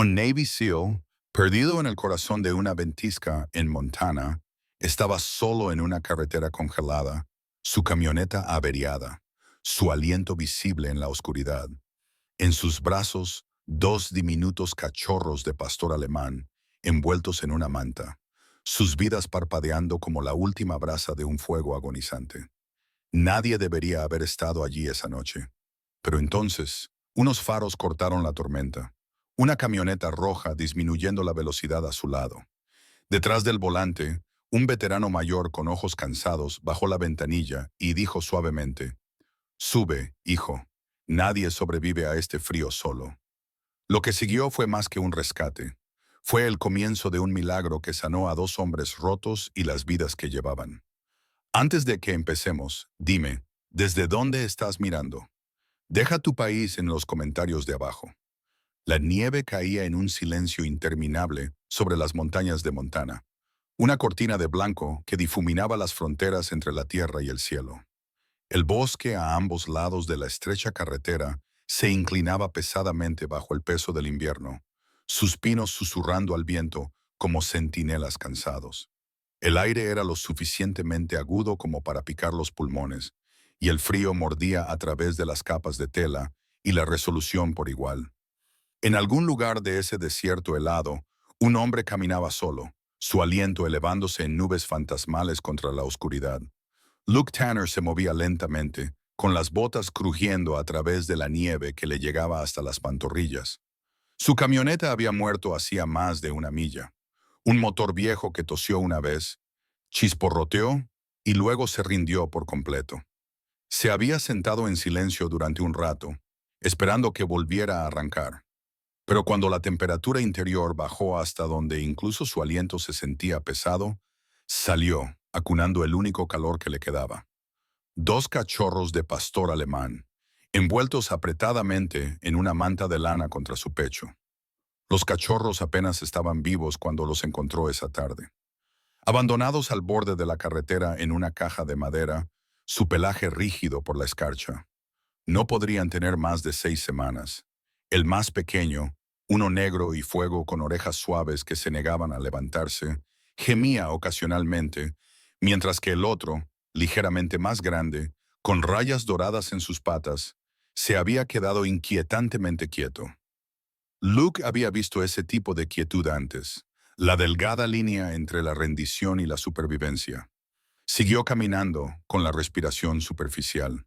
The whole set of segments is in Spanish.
Un Navy SEAL, perdido en el corazón de una ventisca en Montana, estaba solo en una carretera congelada, su camioneta averiada, su aliento visible en la oscuridad. En sus brazos, dos diminutos cachorros de pastor alemán, envueltos en una manta, sus vidas parpadeando como la última brasa de un fuego agonizante. Nadie debería haber estado allí esa noche. Pero entonces, unos faros cortaron la tormenta. Una camioneta roja disminuyendo la velocidad a su lado. Detrás del volante, un veterano mayor con ojos cansados bajó la ventanilla y dijo suavemente: «Sube, hijo. Nadie sobrevive a este frío solo». Lo que siguió fue más que un rescate. Fue el comienzo de un milagro que sanó a dos hombres rotos y las vidas que llevaban. Antes de que empecemos, dime, ¿desde dónde estás mirando? Deja tu país en los comentarios de abajo. La nieve caía en un silencio interminable sobre las montañas de Montana, una cortina de blanco que difuminaba las fronteras entre la tierra y el cielo. El bosque a ambos lados de la estrecha carretera se inclinaba pesadamente bajo el peso del invierno, sus pinos susurrando al viento como centinelas cansados. El aire era lo suficientemente agudo como para picar los pulmones, y el frío mordía a través de las capas de tela y la resolución por igual. En algún lugar de ese desierto helado, un hombre caminaba solo, su aliento elevándose en nubes fantasmales contra la oscuridad. Luke Tanner se movía lentamente, con las botas crujiendo a través de la nieve que le llegaba hasta las pantorrillas. Su camioneta había muerto hacía más de una milla. Un motor viejo que tosió una vez, chisporroteó y luego se rindió por completo. Se había sentado en silencio durante un rato, esperando que volviera a arrancar. Pero cuando la temperatura interior bajó hasta donde incluso su aliento se sentía pesado, salió, acunando el único calor que le quedaba. Dos cachorros de pastor alemán, envueltos apretadamente en una manta de lana contra su pecho. Los cachorros apenas estaban vivos cuando los encontró esa tarde. Abandonados al borde de la carretera en una caja de madera, su pelaje rígido por la escarcha. No podrían tener más de 6 semanas. El más pequeño, uno negro y fuego con orejas suaves que se negaban a levantarse, gemía ocasionalmente, mientras que el otro, ligeramente más grande, con rayas doradas en sus patas, se había quedado inquietantemente quieto. Luke había visto ese tipo de quietud antes, la delgada línea entre la rendición y la supervivencia. Siguió caminando con la respiración superficial,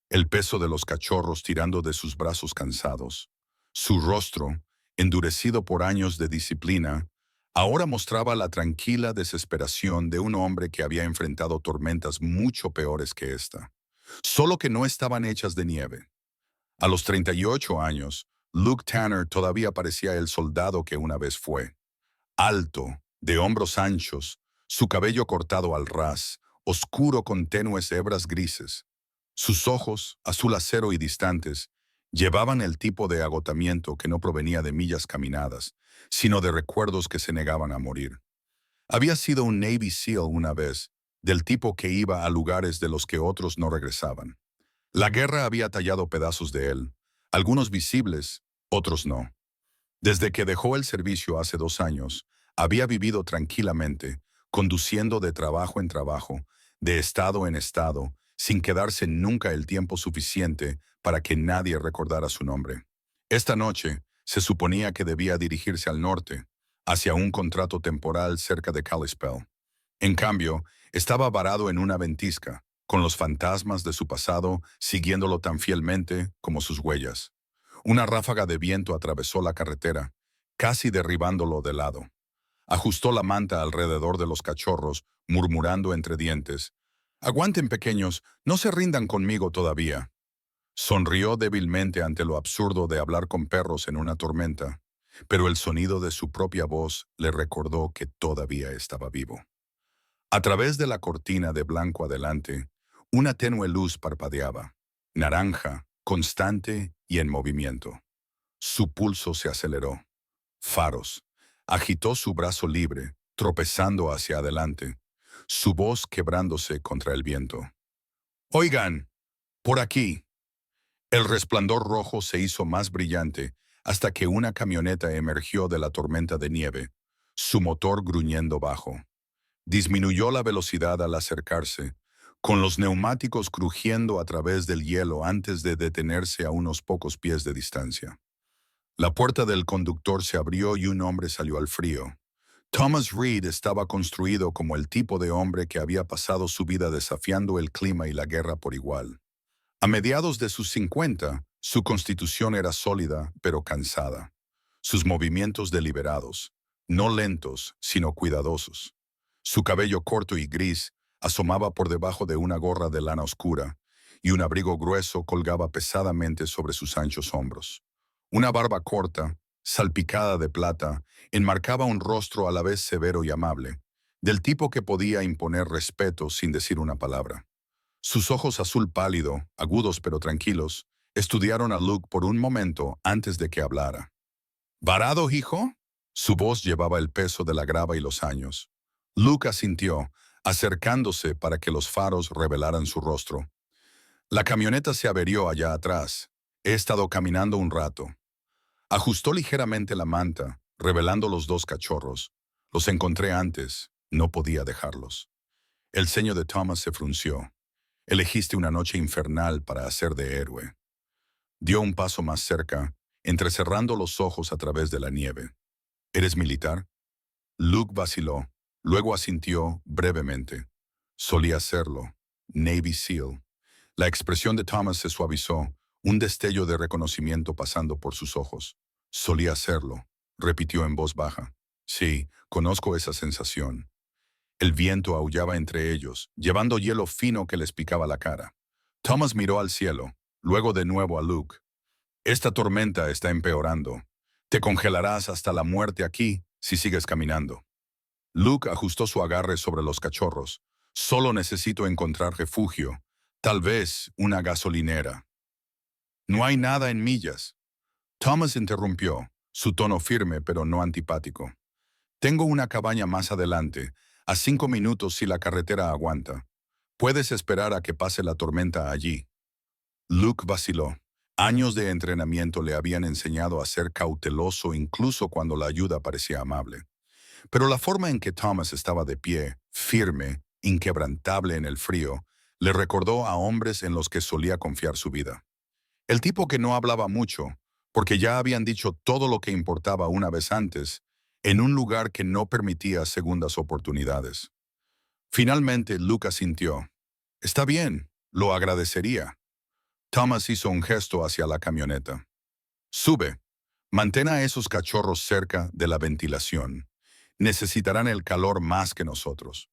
el peso de los cachorros tirando de sus brazos cansados. Su rostro, endurecido por años de disciplina, ahora mostraba la tranquila desesperación de un hombre que había enfrentado tormentas mucho peores que esta, solo que no estaban hechas de nieve. A los 38 años, Luke Tanner todavía parecía el soldado que una vez fue. Alto, de hombros anchos, su cabello cortado al ras, oscuro con tenues hebras grises. Sus ojos, azul acero y distantes, llevaban el tipo de agotamiento que no provenía de millas caminadas, sino de recuerdos que se negaban a morir. Había sido un Navy SEAL una vez, del tipo que iba a lugares de los que otros no regresaban. La guerra había tallado pedazos de él, algunos visibles, otros no. Desde que dejó el servicio hace 2 años, había vivido tranquilamente, conduciendo de trabajo en trabajo, de estado en estado, sin quedarse nunca el tiempo suficiente para que nadie recordara su nombre. Esta noche, se suponía que debía dirigirse al norte, hacia un contrato temporal cerca de Kalispell. En cambio, estaba varado en una ventisca, con los fantasmas de su pasado siguiéndolo tan fielmente como sus huellas. Una ráfaga de viento atravesó la carretera, casi derribándolo de lado. Ajustó la manta alrededor de los cachorros, murmurando entre dientes: «Aguanten, pequeños, no se rindan conmigo todavía». Sonrió débilmente ante lo absurdo de hablar con perros en una tormenta, pero el sonido de su propia voz le recordó que todavía estaba vivo. A través de la cortina de blanco adelante, una tenue luz parpadeaba, naranja, constante y en movimiento. Su pulso se aceleró. Faros. Agitó su brazo libre, tropezando hacia adelante, su voz quebrándose contra el viento. «Oigan, por aquí». El resplandor rojo se hizo más brillante, hasta que una camioneta emergió de la tormenta de nieve, su motor gruñendo bajo. Disminuyó la velocidad al acercarse, con los neumáticos crujiendo a través del hielo antes de detenerse a unos pocos pies de distancia. La puerta del conductor se abrió y un hombre salió al frío. Thomas Reed estaba construido como el tipo de hombre que había pasado su vida desafiando el clima y la guerra por igual. A mediados de sus 50, su constitución era sólida pero cansada. Sus movimientos deliberados, no lentos, sino cuidadosos. Su cabello corto y gris asomaba por debajo de una gorra de lana oscura, y un abrigo grueso colgaba pesadamente sobre sus anchos hombros. Una barba corta, salpicada de plata, enmarcaba un rostro a la vez severo y amable, del tipo que podía imponer respeto sin decir una palabra. Sus ojos azul pálido, agudos pero tranquilos, estudiaron a Luke por un momento antes de que hablara. ¿Varado, hijo? Su voz llevaba el peso de la grava y los años. Luke asintió, acercándose para que los faros revelaran su rostro. La camioneta se averió allá atrás. He estado caminando un rato. Ajustó ligeramente la manta, revelando los dos cachorros. Los encontré antes. No podía dejarlos. El ceño de Thomas se frunció. Elegiste una noche infernal para hacer de héroe. Dio un paso más cerca, entrecerrando los ojos a través de la nieve. ¿Eres militar? Luke vaciló, luego asintió brevemente. Solía serlo. Navy SEAL. La expresión de Thomas se suavizó, un destello de reconocimiento pasando por sus ojos. Solía serlo, repitió en voz baja. Sí, conozco esa sensación. El viento aullaba entre ellos, llevando hielo fino que les picaba la cara. Thomas miró al cielo, luego de nuevo a Luke. Esta tormenta está empeorando. Te congelarás hasta la muerte aquí si sigues caminando. Luke ajustó su agarre sobre los cachorros. Solo necesito encontrar refugio. Tal vez una gasolinera. No hay nada en millas. Thomas interrumpió, su tono firme pero no antipático. Tengo una cabaña más adelante, a 5 minutos si la carretera aguanta. Puedes esperar a que pase la tormenta allí. Luke vaciló. Años de entrenamiento le habían enseñado a ser cauteloso incluso cuando la ayuda parecía amable. Pero la forma en que Thomas estaba de pie, firme, inquebrantable en el frío, le recordó a hombres en los que solía confiar su vida. El tipo que no hablaba mucho, porque ya habían dicho todo lo que importaba una vez antes, en un lugar que no permitía segundas oportunidades. Finalmente, Luke asintió. Está bien, lo agradecería. Thomas hizo un gesto hacia la camioneta. Sube. Mantén a esos cachorros cerca de la ventilación. Necesitarán el calor más que nosotros.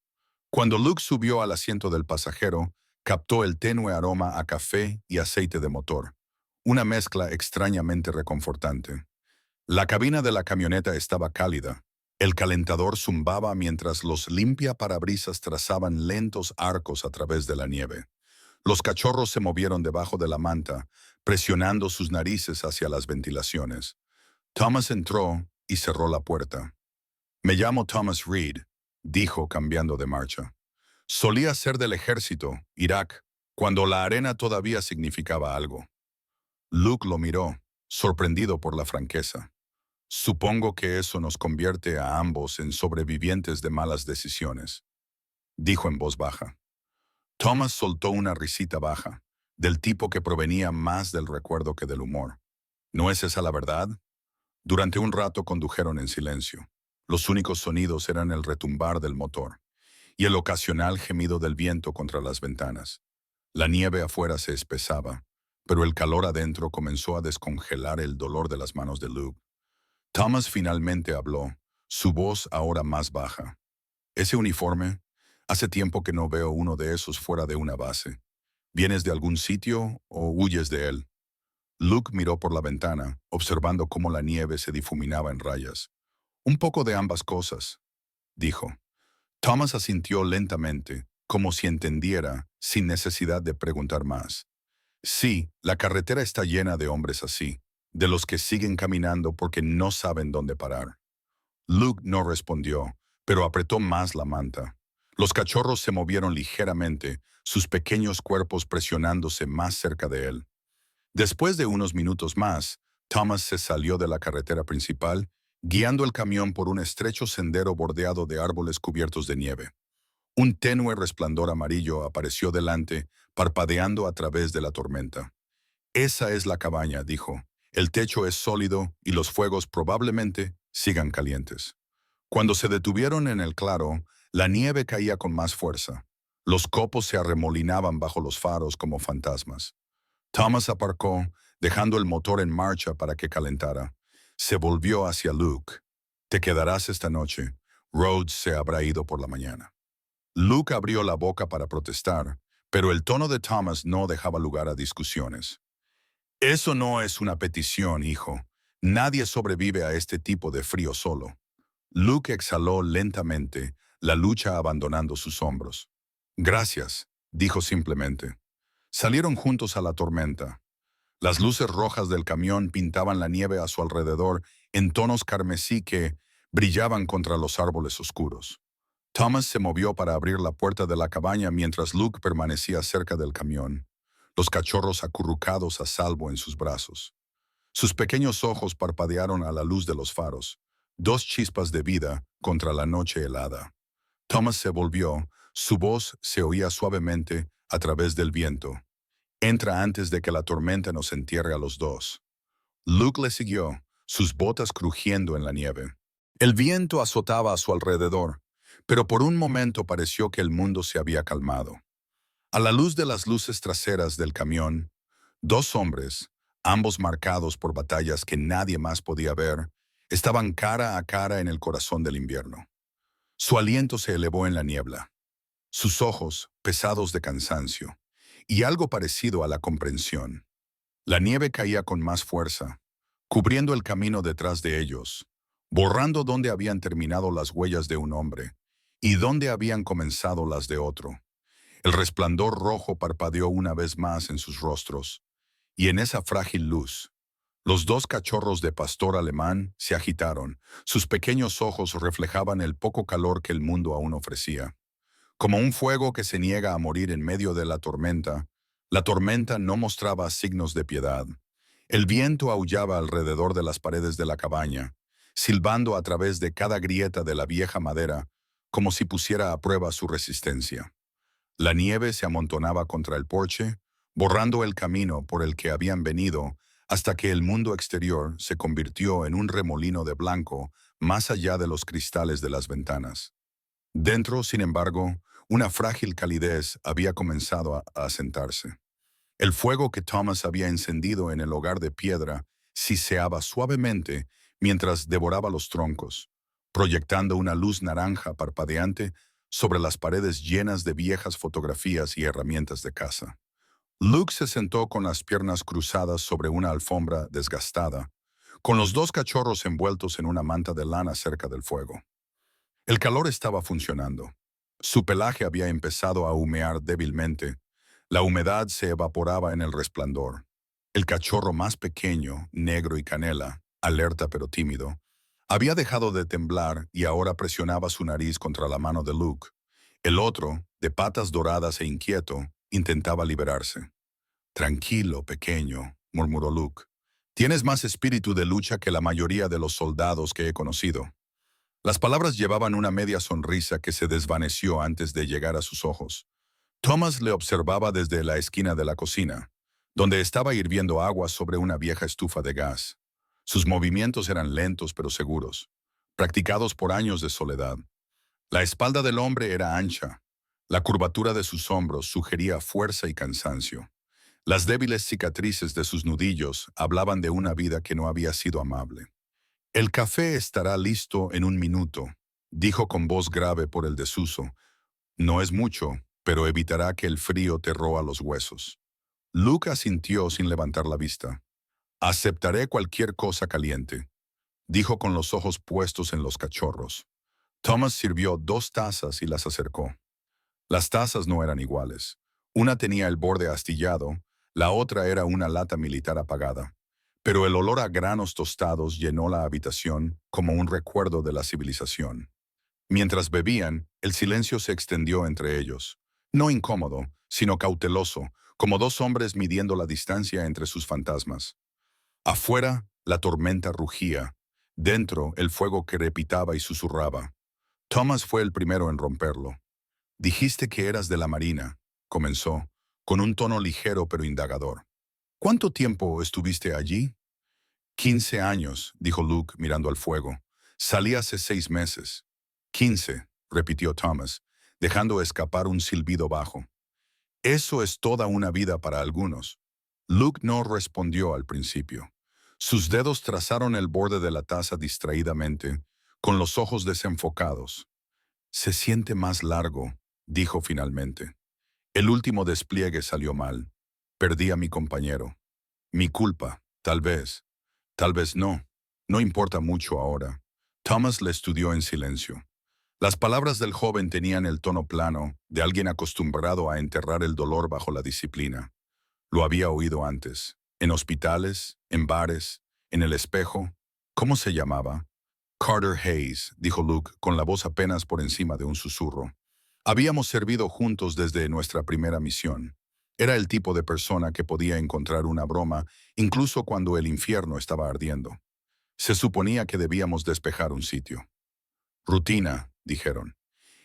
Cuando Luke subió al asiento del pasajero, captó el tenue aroma a café y aceite de motor, una mezcla extrañamente reconfortante. La cabina de la camioneta estaba cálida. El calentador zumbaba mientras los limpiaparabrisas trazaban lentos arcos a través de la nieve. Los cachorros se movieron debajo de la manta, presionando sus narices hacia las ventilaciones. Thomas entró y cerró la puerta. Me llamo Thomas Reed, dijo cambiando de marcha. Solía ser del ejército, Irak, cuando la arena todavía significaba algo. Luke lo miró, sorprendido por la franqueza. Supongo que eso nos convierte a ambos en sobrevivientes de malas decisiones, dijo en voz baja. Thomas soltó una risita baja, del tipo que provenía más del recuerdo que del humor. ¿No es esa la verdad? Durante un rato condujeron en silencio. Los únicos sonidos eran el retumbar del motor y el ocasional gemido del viento contra las ventanas. La nieve afuera se espesaba, pero el calor adentro comenzó a descongelar el dolor de las manos de Luke. Thomas finalmente habló, su voz ahora más baja. ¿Ese uniforme? Hace tiempo que no veo uno de esos fuera de una base. ¿Vienes de algún sitio o huyes de él? Luke miró por la ventana, observando cómo la nieve se difuminaba en rayas. Un poco de ambas cosas, dijo. Thomas asintió lentamente, como si entendiera, sin necesidad de preguntar más. Sí, la carretera está llena de hombres así, de los que siguen caminando porque no saben dónde parar. Luke no respondió, pero apretó más la manta. Los cachorros se movieron ligeramente, sus pequeños cuerpos presionándose más cerca de él. Después de unos minutos más, Thomas se salió de la carretera principal, guiando el camión por un estrecho sendero bordeado de árboles cubiertos de nieve. Un tenue resplandor amarillo apareció delante, parpadeando a través de la tormenta. Esa es la cabaña, dijo. El techo es sólido y los fuegos probablemente sigan calientes. Cuando se detuvieron en el claro, la nieve caía con más fuerza. Los copos se arremolinaban bajo los faros como fantasmas. Thomas aparcó, dejando el motor en marcha para que calentara. Se volvió hacia Luke. «Te quedarás esta noche. Rhodes se habrá ido por la mañana». Luke abrió la boca para protestar, pero el tono de Thomas no dejaba lugar a discusiones. «Eso no es una petición, hijo. Nadie sobrevive a este tipo de frío solo». Luke exhaló lentamente, la lucha abandonando sus hombros. «Gracias», dijo simplemente. Salieron juntos a la tormenta. Las luces rojas del camión pintaban la nieve a su alrededor en tonos carmesí que brillaban contra los árboles oscuros. Thomas se movió para abrir la puerta de la cabaña mientras Luke permanecía cerca del camión, los cachorros acurrucados a salvo en sus brazos. Sus pequeños ojos parpadearon a la luz de los faros, dos chispas de vida contra la noche helada. Thomas se volvió, su voz se oía suavemente a través del viento. «Entra antes de que la tormenta nos entierre a los dos». Luke le siguió, sus botas crujiendo en la nieve. El viento azotaba a su alrededor, pero por un momento pareció que el mundo se había calmado. A la luz de las luces traseras del camión, dos hombres, ambos marcados por batallas que nadie más podía ver, estaban cara a cara en el corazón del invierno. Su aliento se elevó en la niebla, sus ojos pesados de cansancio, y algo parecido a la comprensión. La nieve caía con más fuerza, cubriendo el camino detrás de ellos, borrando dónde habían terminado las huellas de un hombre y dónde habían comenzado las de otro. El resplandor rojo parpadeó una vez más en sus rostros, y en esa frágil luz, los dos cachorros de pastor alemán se agitaron, sus pequeños ojos reflejaban el poco calor que el mundo aún ofrecía. Como un fuego que se niega a morir en medio de la tormenta no mostraba signos de piedad. El viento aullaba alrededor de las paredes de la cabaña, silbando a través de cada grieta de la vieja madera, como si pusiera a prueba su resistencia. La nieve se amontonaba contra el porche, borrando el camino por el que habían venido, hasta que el mundo exterior se convirtió en un remolino de blanco más allá de los cristales de las ventanas. Dentro, sin embargo, una frágil calidez había comenzado a asentarse. El fuego que Thomas había encendido en el hogar de piedra siseaba suavemente mientras devoraba los troncos, proyectando una luz naranja parpadeante sobre las paredes llenas de viejas fotografías y herramientas de caza. Luke se sentó con las piernas cruzadas sobre una alfombra desgastada, con los dos cachorros envueltos en una manta de lana cerca del fuego. El calor estaba funcionando. Su pelaje había empezado a humear débilmente. La humedad se evaporaba en el resplandor. El cachorro más pequeño, negro y canela, alerta pero tímido, había dejado de temblar y ahora presionaba su nariz contra la mano de Luke. El otro, de patas doradas e inquieto, intentaba liberarse. «Tranquilo, pequeño», murmuró Luke. «Tienes más espíritu de lucha que la mayoría de los soldados que he conocido». Las palabras llevaban una media sonrisa que se desvaneció antes de llegar a sus ojos. Thomas le observaba desde la esquina de la cocina, donde estaba hirviendo agua sobre una vieja estufa de gas. Sus movimientos eran lentos pero seguros, practicados por años de soledad. La espalda del hombre era ancha. La curvatura de sus hombros sugería fuerza y cansancio. Las débiles cicatrices de sus nudillos hablaban de una vida que no había sido amable. «El café estará listo en un minuto», dijo con voz grave por el desuso. «No es mucho, pero evitará que el frío te roa los huesos». Luke asintió sin levantar la vista. «Aceptaré cualquier cosa caliente», dijo con los ojos puestos en los cachorros. Thomas sirvió 2 tazas y las acercó. Las tazas no eran iguales. Una tenía el borde astillado, la otra era una lata militar apagada. Pero el olor a granos tostados llenó la habitación como un recuerdo de la civilización. Mientras bebían, el silencio se extendió entre ellos. No incómodo, sino cauteloso, como dos hombres midiendo la distancia entre sus fantasmas. Afuera, La tormenta rugía. Dentro, el fuego crepitaba y susurraba. Thomas fue el primero en romperlo. Dijiste que eras de la Marina, comenzó, con un tono ligero pero indagador. ¿Cuánto tiempo estuviste allí? 15 años, dijo Luke mirando al fuego. Salí hace 6 meses. 15, repitió Thomas, dejando escapar un silbido bajo. Eso es toda una vida para algunos. Luke no respondió al principio. Sus dedos trazaron el borde de la taza distraídamente, con los ojos desenfocados. Se siente más largo, dijo finalmente. El último despliegue salió mal. Perdí a mi compañero. Mi culpa, tal vez no. No importa mucho ahora. Thomas le estudió en silencio. Las palabras del joven tenían el tono plano de alguien acostumbrado a enterrar el dolor bajo la disciplina. Lo había oído antes, en hospitales, en bares, en el espejo. ¿Cómo se llamaba? Carter Hayes, dijo Luke, con la voz apenas por encima de un susurro. Habíamos servido juntos desde nuestra primera misión. Era el tipo de persona que podía encontrar una broma incluso cuando el infierno estaba ardiendo. Se suponía que debíamos despejar un sitio. Rutina, dijeron.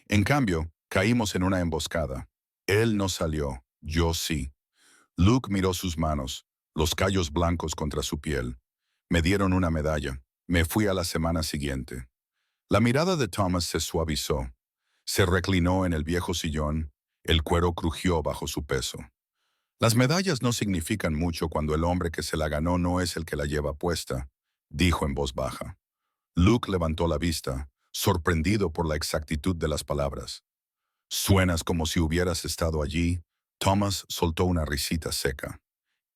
En cambio, caímos en una emboscada. Él no salió, yo sí. Luke miró sus manos, los callos blancos contra su piel. Me dieron una medalla. Me fui a la semana siguiente. La mirada de Thomas se suavizó. Se reclinó en el viejo sillón. El cuero crujió bajo su peso. Las medallas no significan mucho cuando el hombre que se la ganó no es el que la lleva puesta, dijo en voz baja. Luke levantó la vista, sorprendido por la exactitud de las palabras. Suenas como si hubieras estado allí. Thomas soltó una risita seca.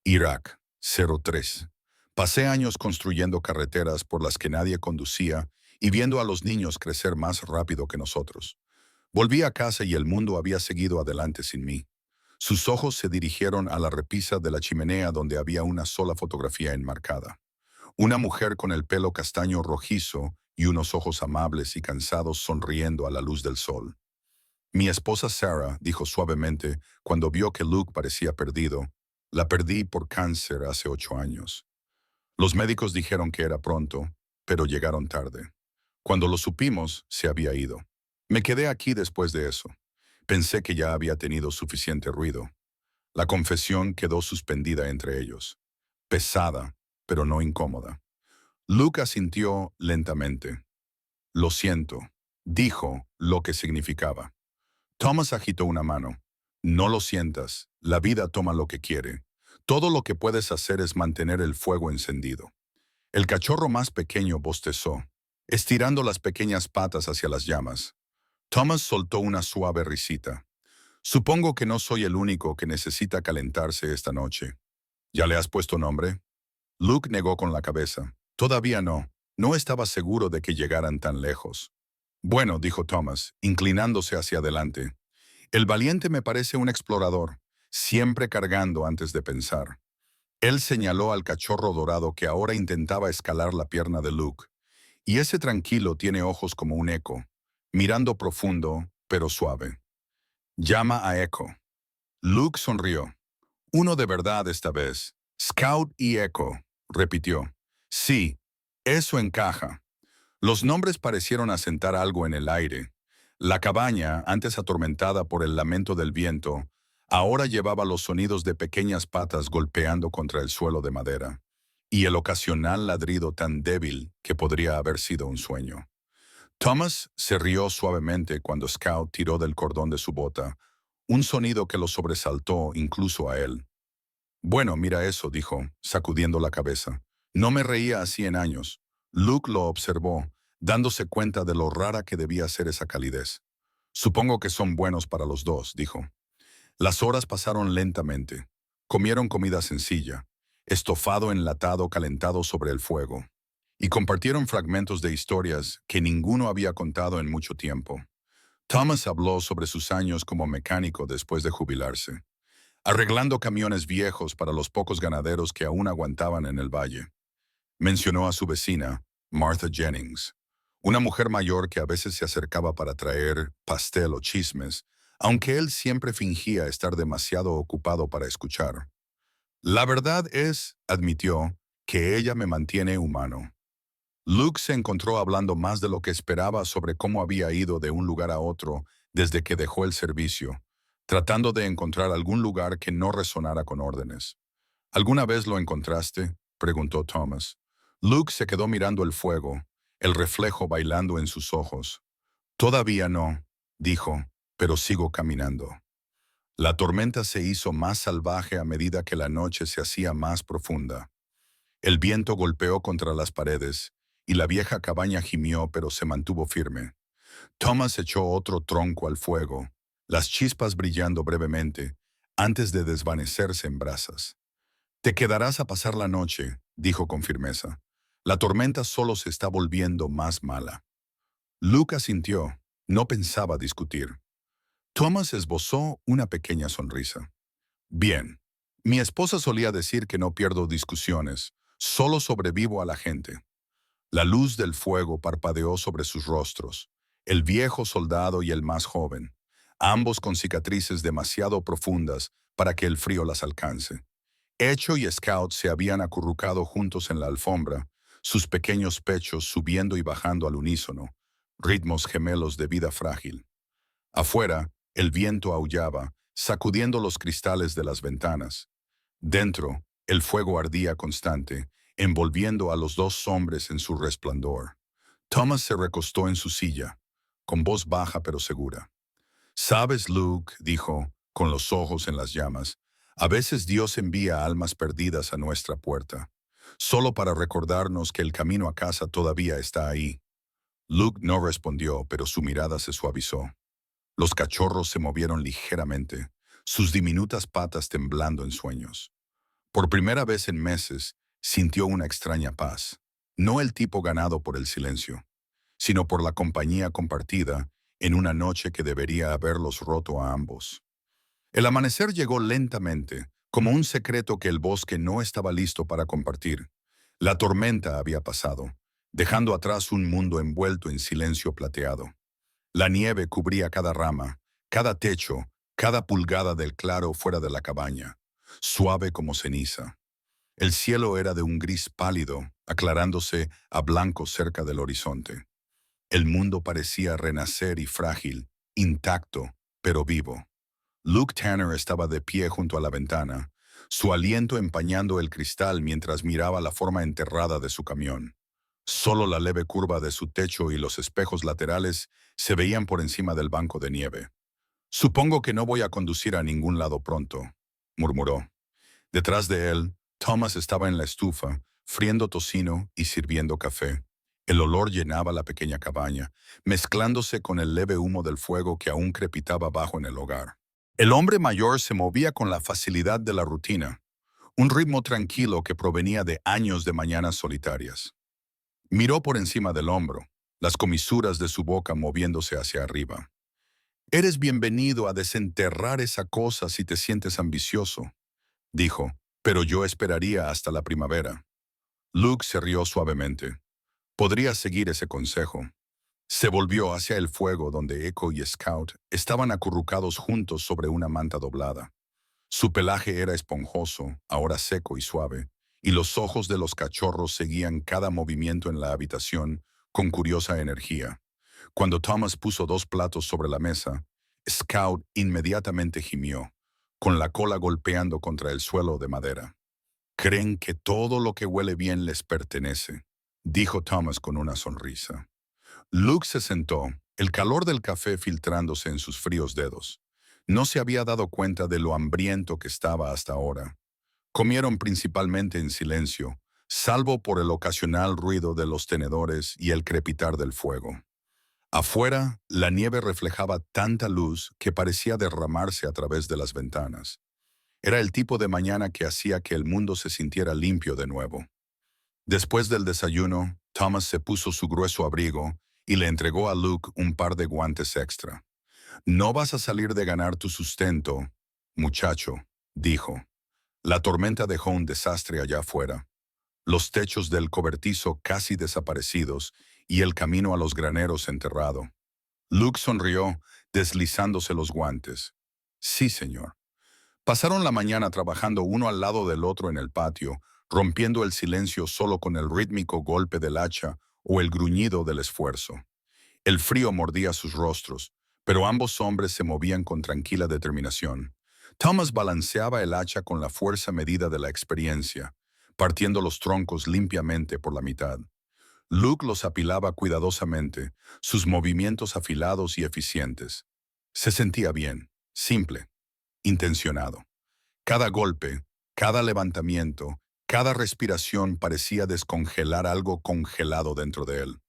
Irak, 03. Pasé años construyendo carreteras por las que nadie conducía y viendo a los niños crecer más rápido que nosotros. Volví a casa y el mundo había seguido adelante sin mí. Sus ojos se dirigieron a la repisa de la chimenea donde había una sola fotografía enmarcada. Una mujer con el pelo castaño rojizo y unos ojos amables y cansados sonriendo a la luz del sol. Mi esposa Sarah, dijo suavemente, cuando vio que Luke parecía perdido. La perdí por cáncer hace 8 años. Los médicos dijeron que era pronto, pero llegaron tarde. Cuando lo supimos, se había ido. Me quedé aquí después de eso. Pensé que ya había tenido suficiente ruido. La confesión quedó suspendida entre ellos. Pesada, pero no incómoda. Luke asintió lentamente. Lo siento, dijo lo que significaba. Thomas agitó una mano. No lo sientas, la vida toma lo que quiere. Todo lo que puedes hacer es mantener el fuego encendido. El cachorro más pequeño bostezó, estirando las pequeñas patas hacia las llamas. Thomas soltó una suave risita. Supongo que no soy el único que necesita calentarse esta noche. ¿Ya le has puesto nombre? Luke negó con la cabeza. Todavía no. No estaba seguro de que llegaran tan lejos. Bueno, dijo Thomas, inclinándose hacia adelante. El valiente me parece un explorador, siempre cargando antes de pensar. Él señaló al cachorro dorado que ahora intentaba escalar la pierna de Luke. Y ese tranquilo tiene ojos como un eco, mirando profundo, pero suave. Llama a Echo. Luke sonrió. Uno de verdad esta vez. Scout y Echo, repitió. Sí, eso encaja. Los nombres parecieron asentar algo en el aire. La cabaña, antes atormentada por el lamento del viento, ahora llevaba los sonidos de pequeñas patas golpeando contra el suelo de madera, y el ocasional ladrido tan débil que podría haber sido un sueño. Thomas se rió suavemente cuando Scout tiró del cordón de su bota, un sonido que lo sobresaltó incluso a él. Bueno, mira eso, dijo, sacudiendo la cabeza. No me reía así en años. Luke lo observó, dándose cuenta de lo rara que debía ser esa calidez. Supongo que son buenos para los dos, dijo. Las horas pasaron lentamente. Comieron comida sencilla, estofado enlatado calentado sobre el fuego, y compartieron fragmentos de historias que ninguno había contado en mucho tiempo. Thomas habló sobre sus años como mecánico después de jubilarse, arreglando camiones viejos para los pocos ganaderos que aún aguantaban en el valle. Mencionó a su vecina, Martha Jennings, una mujer mayor que a veces se acercaba para traer pastel o chismes, aunque él siempre fingía estar demasiado ocupado para escuchar. La verdad es, admitió, que ella me mantiene humano. Luke se encontró hablando más de lo que esperaba sobre cómo había ido de un lugar a otro desde que dejó el servicio, tratando de encontrar algún lugar que no resonara con órdenes. ¿Alguna vez lo encontraste?, preguntó Thomas. Luke se quedó mirando el fuego, el reflejo bailando en sus ojos. Todavía no, dijo, pero sigo caminando. La tormenta se hizo más salvaje a medida que la noche se hacía más profunda. El viento golpeó contra las paredes, y la vieja cabaña gimió pero se mantuvo firme. Thomas echó otro tronco al fuego, las chispas brillando brevemente, antes de desvanecerse en brasas. «Te quedarás a pasar la noche», dijo con firmeza. «La tormenta solo se está volviendo más mala». Luke asintió. No pensaba discutir. Thomas esbozó una pequeña sonrisa. «Bien. Mi esposa solía decir que no pierdo discusiones, solo sobrevivo a la gente». La luz del fuego parpadeó sobre sus rostros, el viejo soldado y el más joven, ambos con cicatrices demasiado profundas para que el frío las alcance. Echo y Scout se habían acurrucado juntos en la alfombra, sus pequeños pechos subiendo y bajando al unísono, ritmos gemelos de vida frágil. Afuera, el viento aullaba, sacudiendo los cristales de las ventanas. Dentro, el fuego ardía constante, envolviendo a los dos hombres en su resplandor. Thomas se recostó en su silla, con voz baja pero segura. «Sabes, Luke», dijo, con los ojos en las llamas, «a veces Dios envía almas perdidas a nuestra puerta, solo para recordarnos que el camino a casa todavía está ahí». Luke no respondió, pero su mirada se suavizó. Los cachorros se movieron ligeramente, sus diminutas patas temblando en sueños. Por primera vez en meses, sintió una extraña paz, no el tipo ganado por el silencio, sino por la compañía compartida en una noche que debería haberlos roto a ambos. El amanecer llegó lentamente, como un secreto que el bosque no estaba listo para compartir. La tormenta había pasado, dejando atrás un mundo envuelto en silencio plateado. La nieve cubría cada rama, cada techo, cada pulgada del claro fuera de la cabaña, suave como ceniza. El cielo era de un gris pálido, aclarándose a blanco cerca del horizonte. El mundo parecía renacer y frágil, intacto, pero vivo. Luke Tanner estaba de pie junto a la ventana, su aliento empañando el cristal mientras miraba la forma enterrada de su camión. Solo la leve curva de su techo y los espejos laterales se veían por encima del banco de nieve. «Supongo que no voy a conducir a ningún lado pronto», murmuró. Detrás de él, Thomas estaba en la estufa, friendo tocino y sirviendo café. El olor llenaba la pequeña cabaña, mezclándose con el leve humo del fuego que aún crepitaba bajo en el hogar. El hombre mayor se movía con la facilidad de la rutina, un ritmo tranquilo que provenía de años de mañanas solitarias. Miró por encima del hombro, las comisuras de su boca moviéndose hacia arriba. «Eres bienvenido a desenterrar esa cosa si te sientes ambicioso», dijo, «pero yo esperaría hasta la primavera». Luke se rió suavemente. Podría seguir ese consejo. Se volvió hacia el fuego donde Echo y Scout estaban acurrucados juntos sobre una manta doblada. Su pelaje era esponjoso, ahora seco y suave, y los ojos de los cachorros seguían cada movimiento en la habitación con curiosa energía. Cuando Thomas puso 2 platos sobre la mesa, Scout inmediatamente gimió, con la cola golpeando contra el suelo de madera. «Creen que todo lo que huele bien les pertenece», dijo Thomas con una sonrisa. Luke se sentó, el calor del café filtrándose en sus fríos dedos. No se había dado cuenta de lo hambriento que estaba hasta ahora. Comieron principalmente en silencio, salvo por el ocasional ruido de los tenedores y el crepitar del fuego. Afuera, la nieve reflejaba tanta luz que parecía derramarse a través de las ventanas. Era el tipo de mañana que hacía que el mundo se sintiera limpio de nuevo. Después del desayuno, Thomas se puso su grueso abrigo y le entregó a Luke un par de guantes extra. «No vas a salir de ganar tu sustento, muchacho», dijo. La tormenta dejó un desastre allá afuera. Los techos del cobertizo casi desaparecidos y el camino a los graneros enterrado. Luke sonrió, deslizándose los guantes. «Sí, señor». Pasaron la mañana trabajando uno al lado del otro en el patio, rompiendo el silencio solo con el rítmico golpe del hacha o el gruñido del esfuerzo. El frío mordía sus rostros, pero ambos hombres se movían con tranquila determinación. Thomas balanceaba el hacha con la fuerza medida de la experiencia, partiendo los troncos limpiamente por la mitad. Luke los apilaba cuidadosamente, sus movimientos afilados y eficientes. Se sentía bien, simple, intencionado. Cada golpe, cada levantamiento, cada respiración parecía descongelar algo congelado dentro de él.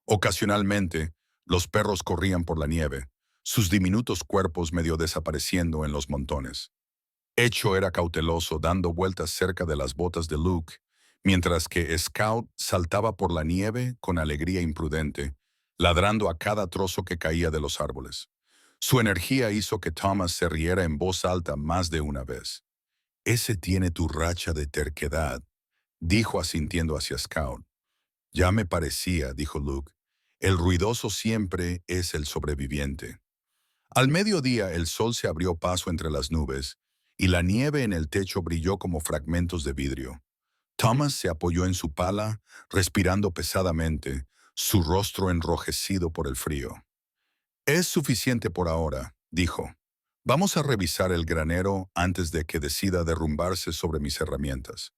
Ocasionalmente, los perros corrían por la nieve, sus diminutos cuerpos medio desapareciendo en los montones. Echo era cauteloso, dando vueltas cerca de las botas de Luke, mientras que Scout saltaba por la nieve con alegría imprudente, ladrando a cada trozo que caía de los árboles. Su energía hizo que Thomas se riera en voz alta más de una vez. «Ese tiene tu racha de terquedad», dijo asintiendo hacia Scout. «Ya me parecía», dijo Luke. «El ruidoso siempre es el sobreviviente». Al mediodía el sol se abrió paso entre las nubes, y la nieve en el techo brilló como fragmentos de vidrio. Thomas se apoyó en su pala, respirando pesadamente, su rostro enrojecido por el frío. «Es suficiente por ahora», dijo. «Vamos a revisar el granero antes de que decida derrumbarse sobre mis herramientas».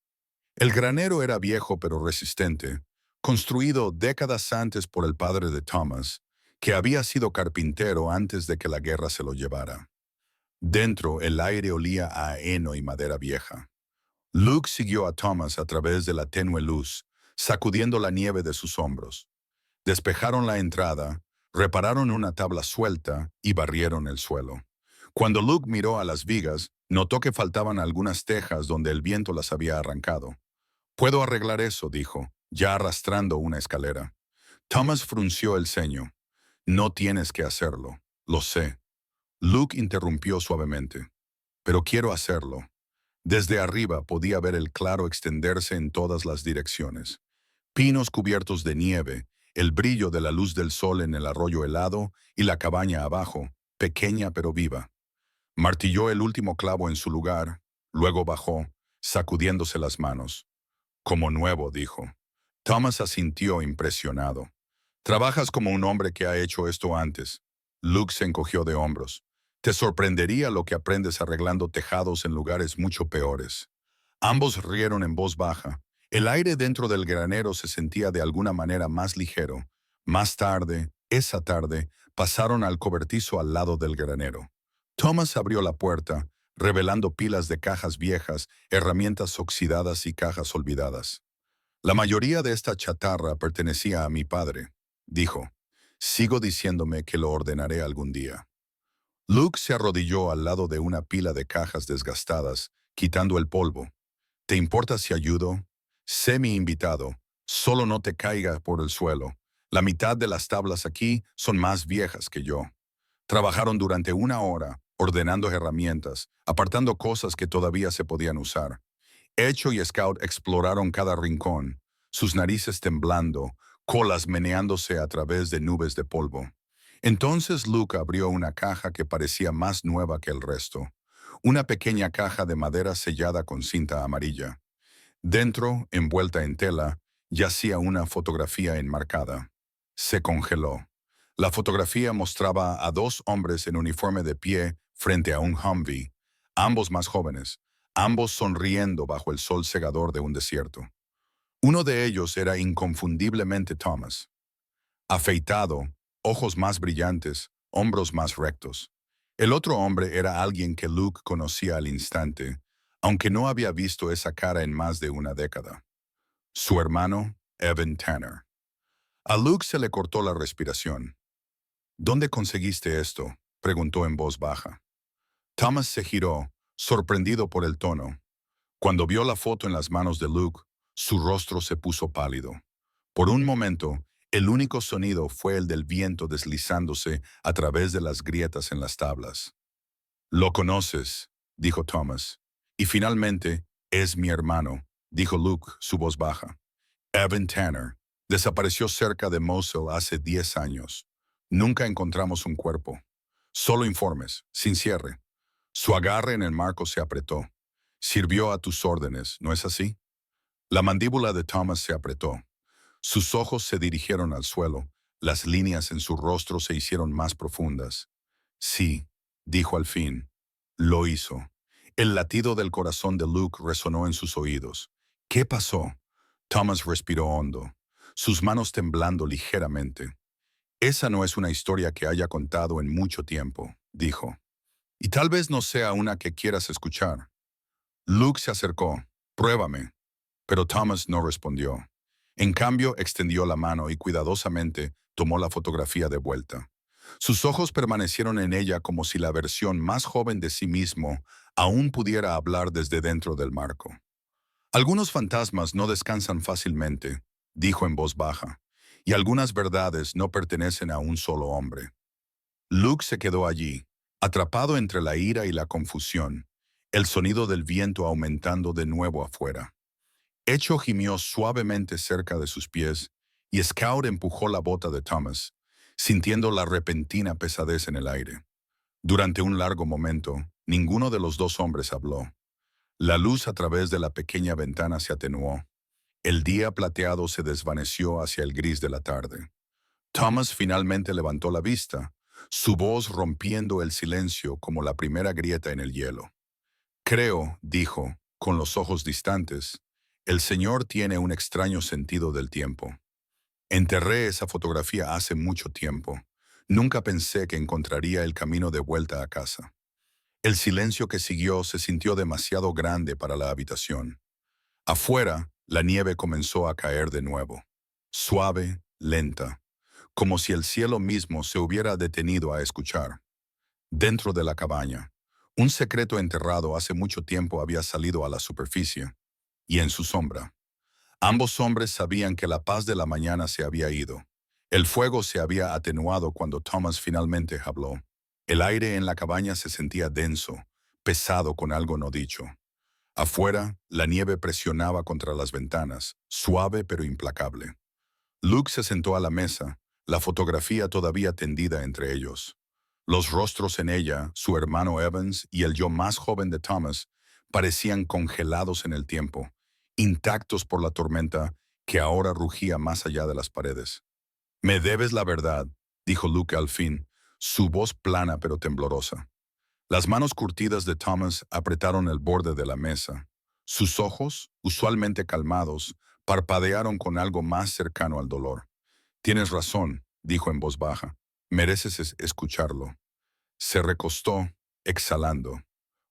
El granero era viejo pero resistente, construido décadas antes por el padre de Thomas, que había sido carpintero antes de que la guerra se lo llevara. Dentro, el aire olía a heno y madera vieja. Luke siguió a Thomas a través de la tenue luz, sacudiendo la nieve de sus hombros. Despejaron la entrada, repararon una tabla suelta y barrieron el suelo. Cuando Luke miró a las vigas, notó que faltaban algunas tejas donde el viento las había arrancado. «Puedo arreglar eso», dijo, ya arrastrando una escalera. Thomas frunció el ceño. «No tienes que hacerlo, lo sé». Luke interrumpió suavemente. «Pero quiero hacerlo». Desde arriba podía ver el claro extenderse en todas las direcciones. Pinos cubiertos de nieve, el brillo de la luz del sol en el arroyo helado y la cabaña abajo, pequeña pero viva. Martilló el último clavo en su lugar, luego bajó, sacudiéndose las manos. «Como nuevo», dijo. Thomas asintió impresionado. «Trabajas como un hombre que ha hecho esto antes». Luke se encogió de hombros. «Te sorprendería lo que aprendes arreglando tejados en lugares mucho peores». Ambos rieron en voz baja. El aire dentro del granero se sentía de alguna manera más ligero. Más tarde, esa tarde, pasaron al cobertizo al lado del granero. Thomas abrió la puerta, revelando pilas de cajas viejas, herramientas oxidadas y cajas olvidadas. «La mayoría de esta chatarra pertenecía a mi padre», dijo. «Sigo diciéndome que lo ordenaré algún día». Luke se arrodilló al lado de una pila de cajas desgastadas, quitando el polvo. «¿Te importa si ayudo? Sé mi invitado. Solo no te caiga por el suelo. La mitad de las tablas aquí son más viejas que yo». Trabajaron durante 1 hora, ordenando herramientas, apartando cosas que todavía se podían usar. Echo y Scout exploraron cada rincón, sus narices temblando, colas meneándose a través de nubes de polvo. Entonces Luke abrió una caja que parecía más nueva que el resto, una pequeña caja de madera sellada con cinta amarilla. Dentro, envuelta en tela, yacía una fotografía enmarcada. Se congeló. La fotografía mostraba a 2 hombres en uniforme de pie frente a un Humvee, ambos más jóvenes, ambos sonriendo bajo el sol cegador de un desierto. Uno de ellos era inconfundiblemente Thomas. Afeitado, ojos más brillantes, hombros más rectos. El otro hombre era alguien que Luke conocía al instante, aunque no había visto esa cara en más de una década. Su hermano, Evan Tanner. A Luke se le cortó la respiración. «¿Dónde conseguiste esto?», preguntó en voz baja. Thomas se giró, sorprendido por el tono. Cuando vio la foto en las manos de Luke, su rostro se puso pálido. Por un momento, el único sonido fue el del viento deslizándose a través de las grietas en las tablas. «Lo conoces», dijo Thomas. «Y finalmente, es mi hermano», dijo Luke, su voz baja. «Evan Tanner. Desapareció cerca de Mosul hace 10 años. Nunca encontramos un cuerpo. Solo informes, sin cierre». Su agarre en el marco se apretó. «Sirvió a tus órdenes, ¿no es así?» La mandíbula de Thomas se apretó. Sus ojos se dirigieron al suelo. Las líneas en su rostro se hicieron más profundas. Sí, dijo al fin. Lo hizo. El latido del corazón de Luke resonó en sus oídos. ¿Qué pasó? Thomas respiró hondo, sus manos temblando ligeramente. Esa no es una historia que haya contado en mucho tiempo, dijo. Y tal vez no sea una que quieras escuchar. Luke se acercó. Pruébame. Pero Thomas no respondió. En cambio, extendió la mano y cuidadosamente tomó la fotografía de vuelta. Sus ojos permanecieron en ella como si la versión más joven de sí mismo aún pudiera hablar desde dentro del marco. Algunos fantasmas no descansan fácilmente, dijo en voz baja, y algunas verdades no pertenecen a un solo hombre. Luke se quedó allí, atrapado entre la ira y la confusión, el sonido del viento aumentando de nuevo afuera. Echo gimió suavemente cerca de sus pies y Scout empujó la bota de Thomas, sintiendo la repentina pesadez en el aire. Durante un largo momento, ninguno de los dos hombres habló. La luz a través de la pequeña ventana se atenuó. El día plateado se desvaneció hacia el gris de la tarde. Thomas finalmente levantó la vista, su voz rompiendo el silencio como la primera grieta en el hielo. Creo, dijo, con los ojos distantes, el Señor tiene un extraño sentido del tiempo. Enterré esa fotografía hace mucho tiempo. Nunca pensé que encontraría el camino de vuelta a casa. El silencio que siguió se sintió demasiado grande para la habitación. Afuera, la nieve comenzó a caer de nuevo. Suave, lenta, como si el cielo mismo se hubiera detenido a escuchar. Dentro de la cabaña, un secreto enterrado hace mucho tiempo había salido a la superficie, y en su sombra. Ambos hombres sabían que la paz de la mañana se había ido. El fuego se había atenuado cuando Thomas finalmente habló. El aire en la cabaña se sentía denso, pesado con algo no dicho. Afuera, la nieve presionaba contra las ventanas, suave pero implacable. Luke se sentó a la mesa, la fotografía todavía tendida entre ellos. Los rostros en ella, su hermano Evans y el yo más joven de Thomas, parecían congelados en el tiempo, intactos por la tormenta que ahora rugía más allá de las paredes. «Me debes la verdad», dijo Luke al fin, su voz plana pero temblorosa. Las manos curtidas de Thomas apretaron el borde de la mesa. Sus ojos, usualmente calmados, parpadearon con algo más cercano al dolor. «Tienes razón», dijo en voz baja. «Mereces escucharlo». Se recostó, exhalando.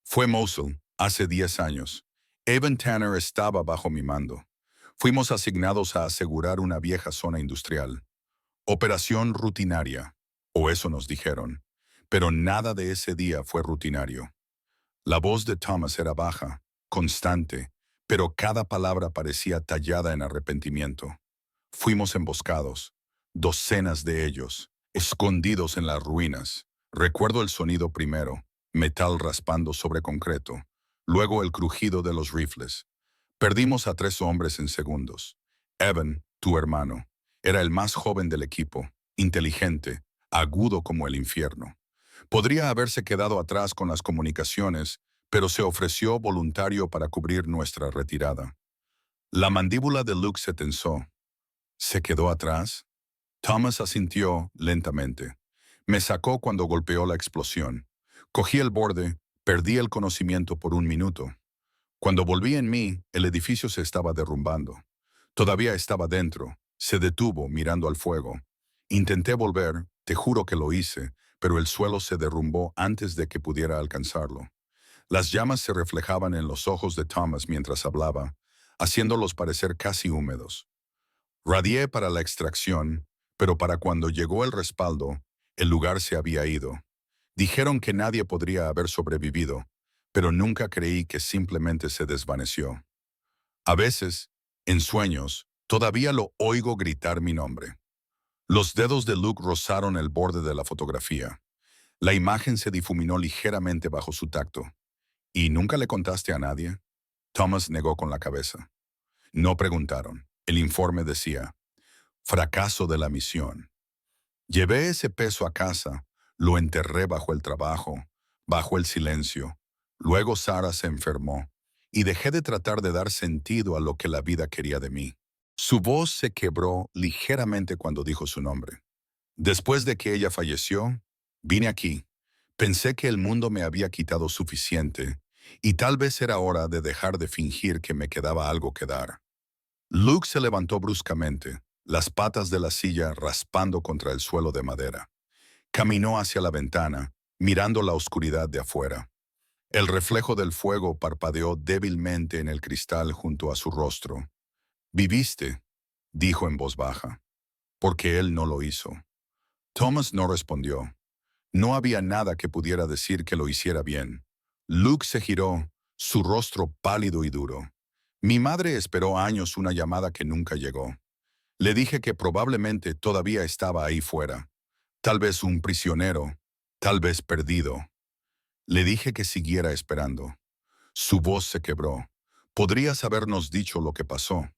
«Fue Mosul, hace 10 años. Evan Tanner estaba bajo mi mando. Fuimos asignados a asegurar una vieja zona industrial. Operación rutinaria, o eso nos dijeron. Pero nada de ese día fue rutinario. La voz de Thomas era baja, constante, pero cada palabra parecía tallada en arrepentimiento. Fuimos emboscados, docenas de ellos, escondidos en las ruinas. Recuerdo el sonido primero, metal raspando sobre concreto, luego el crujido de los rifles. Perdimos a 3 hombres en segundos. Evan, tu hermano, era el más joven del equipo, inteligente, agudo como el infierno. Podría haberse quedado atrás con las comunicaciones, pero se ofreció voluntario para cubrir nuestra retirada. La mandíbula de Luke se tensó. ¿Se quedó atrás? Thomas asintió lentamente. Me sacó cuando golpeó la explosión. Cogí el borde, perdí el conocimiento por un minuto. Cuando volví en mí, el edificio se estaba derrumbando. Todavía estaba dentro. Se detuvo mirando al fuego. Intenté volver, te juro que lo hice, pero el suelo se derrumbó antes de que pudiera alcanzarlo. Las llamas se reflejaban en los ojos de Thomas mientras hablaba, haciéndolos parecer casi húmedos. Radié para la extracción, pero para cuando llegó el respaldo, el lugar se había ido. Dijeron que nadie podría haber sobrevivido, pero nunca creí que simplemente se desvaneció. A veces, en sueños, todavía lo oigo gritar mi nombre. Los dedos de Luke rozaron el borde de la fotografía. La imagen se difuminó ligeramente bajo su tacto. ¿Y nunca le contaste a nadie? Thomas negó con la cabeza. No preguntaron. El informe decía, fracaso de la misión. Llevé ese peso a casa, lo enterré bajo el trabajo, bajo el silencio. Luego Sarah se enfermó, y dejé de tratar de dar sentido a lo que la vida quería de mí. Su voz se quebró ligeramente cuando dijo su nombre. Después de que ella falleció, vine aquí. Pensé que el mundo me había quitado suficiente, y tal vez era hora de dejar de fingir que me quedaba algo que dar. Luke se levantó bruscamente, las patas de la silla raspando contra el suelo de madera. Caminó hacia la ventana, mirando la oscuridad de afuera. El reflejo del fuego parpadeó débilmente en el cristal junto a su rostro. «Viviste», dijo en voz baja, porque él no lo hizo. Thomas no respondió. No había nada que pudiera decir que lo hiciera bien. Luke se giró, su rostro pálido y duro. Mi madre esperó años una llamada que nunca llegó. Le dije que probablemente todavía estaba ahí fuera. Tal vez un prisionero, tal vez perdido. Le dije que siguiera esperando. Su voz se quebró. Podrías habernos dicho lo que pasó.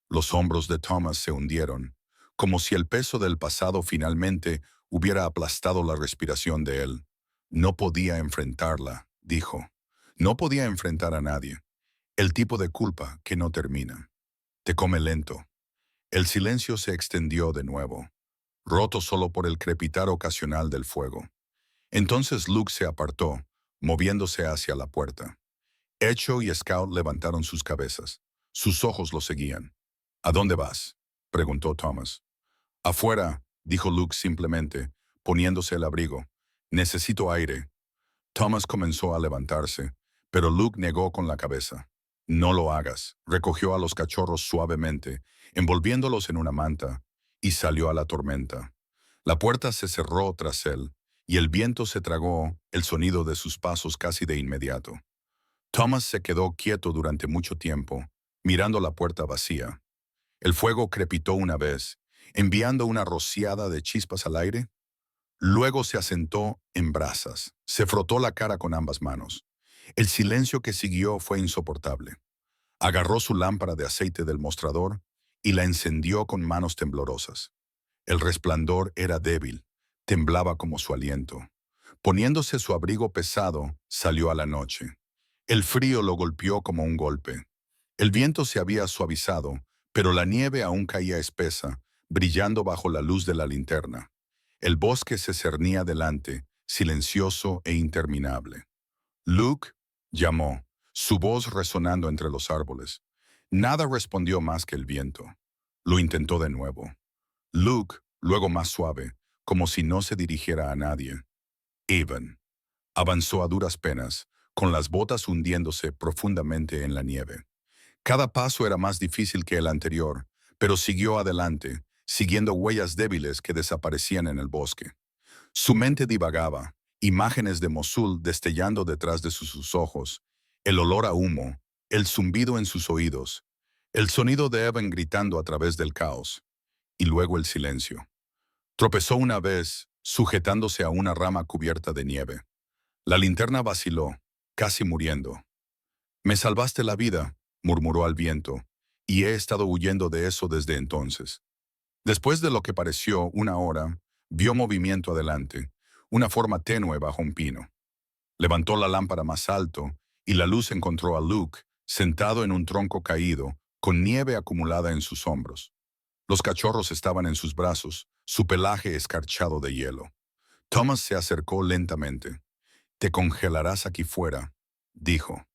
Los hombros de Thomas se hundieron, como si el peso del pasado finalmente hubiera aplastado la respiración de él. No podía enfrentarla, dijo. No podía enfrentar a nadie. El tipo de culpa que no termina. Te come lento. El silencio se extendió de nuevo, roto solo por el crepitar ocasional del fuego. Entonces Luke se apartó, moviéndose hacia la puerta. Echo y Scout levantaron sus cabezas. Sus ojos lo seguían. ¿A dónde vas?, preguntó Thomas. Afuera, dijo Luke simplemente, poniéndose el abrigo. Necesito aire. Thomas comenzó a levantarse, pero Luke negó con la cabeza. No lo hagas. Recogió a los cachorros suavemente, envolviéndolos en una manta, y salió a la tormenta. La puerta se cerró tras él, y el viento se tragó el sonido de sus pasos casi de inmediato. Thomas se quedó quieto durante mucho tiempo, mirando la puerta vacía. El fuego crepitó una vez, enviando una rociada de chispas al aire. Luego se asentó en brasas. Se frotó la cara con ambas manos. El silencio que siguió fue insoportable. Agarró su lámpara de aceite del mostrador y la encendió con manos temblorosas. El resplandor era débil, temblaba como su aliento. Poniéndose su abrigo pesado, salió a la noche. El frío lo golpeó como un golpe. El viento se había suavizado, pero la nieve aún caía espesa, brillando bajo la luz de la linterna. El bosque se cernía delante, silencioso e interminable. «Luke», llamó, su voz resonando entre los árboles. Nada respondió más que el viento. Lo intentó de nuevo. «Luke», luego más suave, como si no se dirigiera a nadie. «Evan». Avanzó a duras penas, con las botas hundiéndose profundamente en la nieve. Cada paso era más difícil que el anterior, pero siguió adelante, siguiendo huellas débiles que desaparecían en el bosque. Su mente divagaba, imágenes de Mosul destellando detrás de sus ojos, el olor a humo, el zumbido en sus oídos, el sonido de Evan gritando a través del caos, y luego el silencio. Tropezó una vez, sujetándose a una rama cubierta de nieve. La linterna vaciló, casi muriendo. «Me salvaste la vida», murmuró al viento, «y he estado huyendo de eso desde entonces». Después de lo que pareció una hora, vio movimiento adelante, una forma tenue bajo un pino. Levantó la lámpara más alto y la luz encontró a Luke, sentado en un tronco caído, con nieve acumulada en sus hombros. Los cachorros estaban en sus brazos, su pelaje escarchado de hielo. Thomas se acercó lentamente. «Te congelarás aquí fuera», dijo.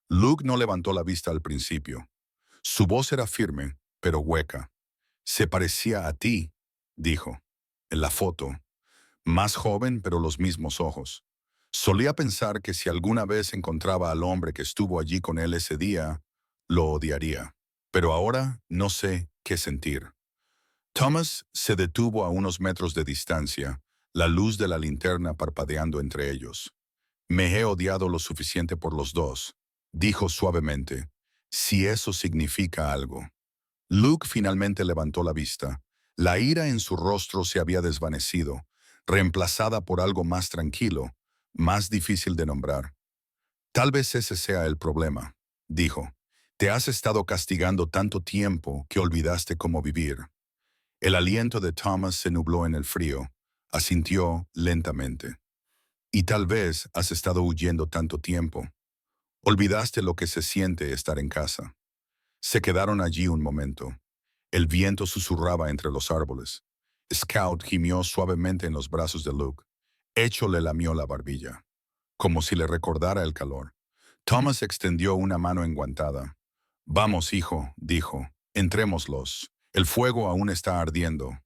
Luke no levantó la vista al principio. Su voz era firme, pero hueca. «Se parecía a ti», dijo. «En la foto. Más joven, pero los mismos ojos. Solía pensar que si alguna vez encontraba al hombre que estuvo allí con él ese día, lo odiaría. Pero ahora no sé qué sentir». Thomas se detuvo a unos metros de distancia, la luz de la linterna parpadeando entre ellos. «Me he odiado lo suficiente por los dos», dijo suavemente, «si eso significa algo». Luke finalmente levantó la vista. La ira en su rostro se había desvanecido, reemplazada por algo más tranquilo, más difícil de nombrar. «Tal vez ese sea el problema», dijo. «Te has estado castigando tanto tiempo que olvidaste cómo vivir». El aliento de Thomas se nubló en el frío. Asintió lentamente. «Y tal vez has estado huyendo tanto tiempo». Olvidaste lo que se siente estar en casa. Se quedaron allí un momento. El viento susurraba entre los árboles. Scout gimió suavemente en los brazos de Luke. Echo le lamió la barbilla, como si le recordara el calor. Thomas extendió una mano enguantada. Vamos, hijo, dijo, entrémoslos. El fuego aún está ardiendo.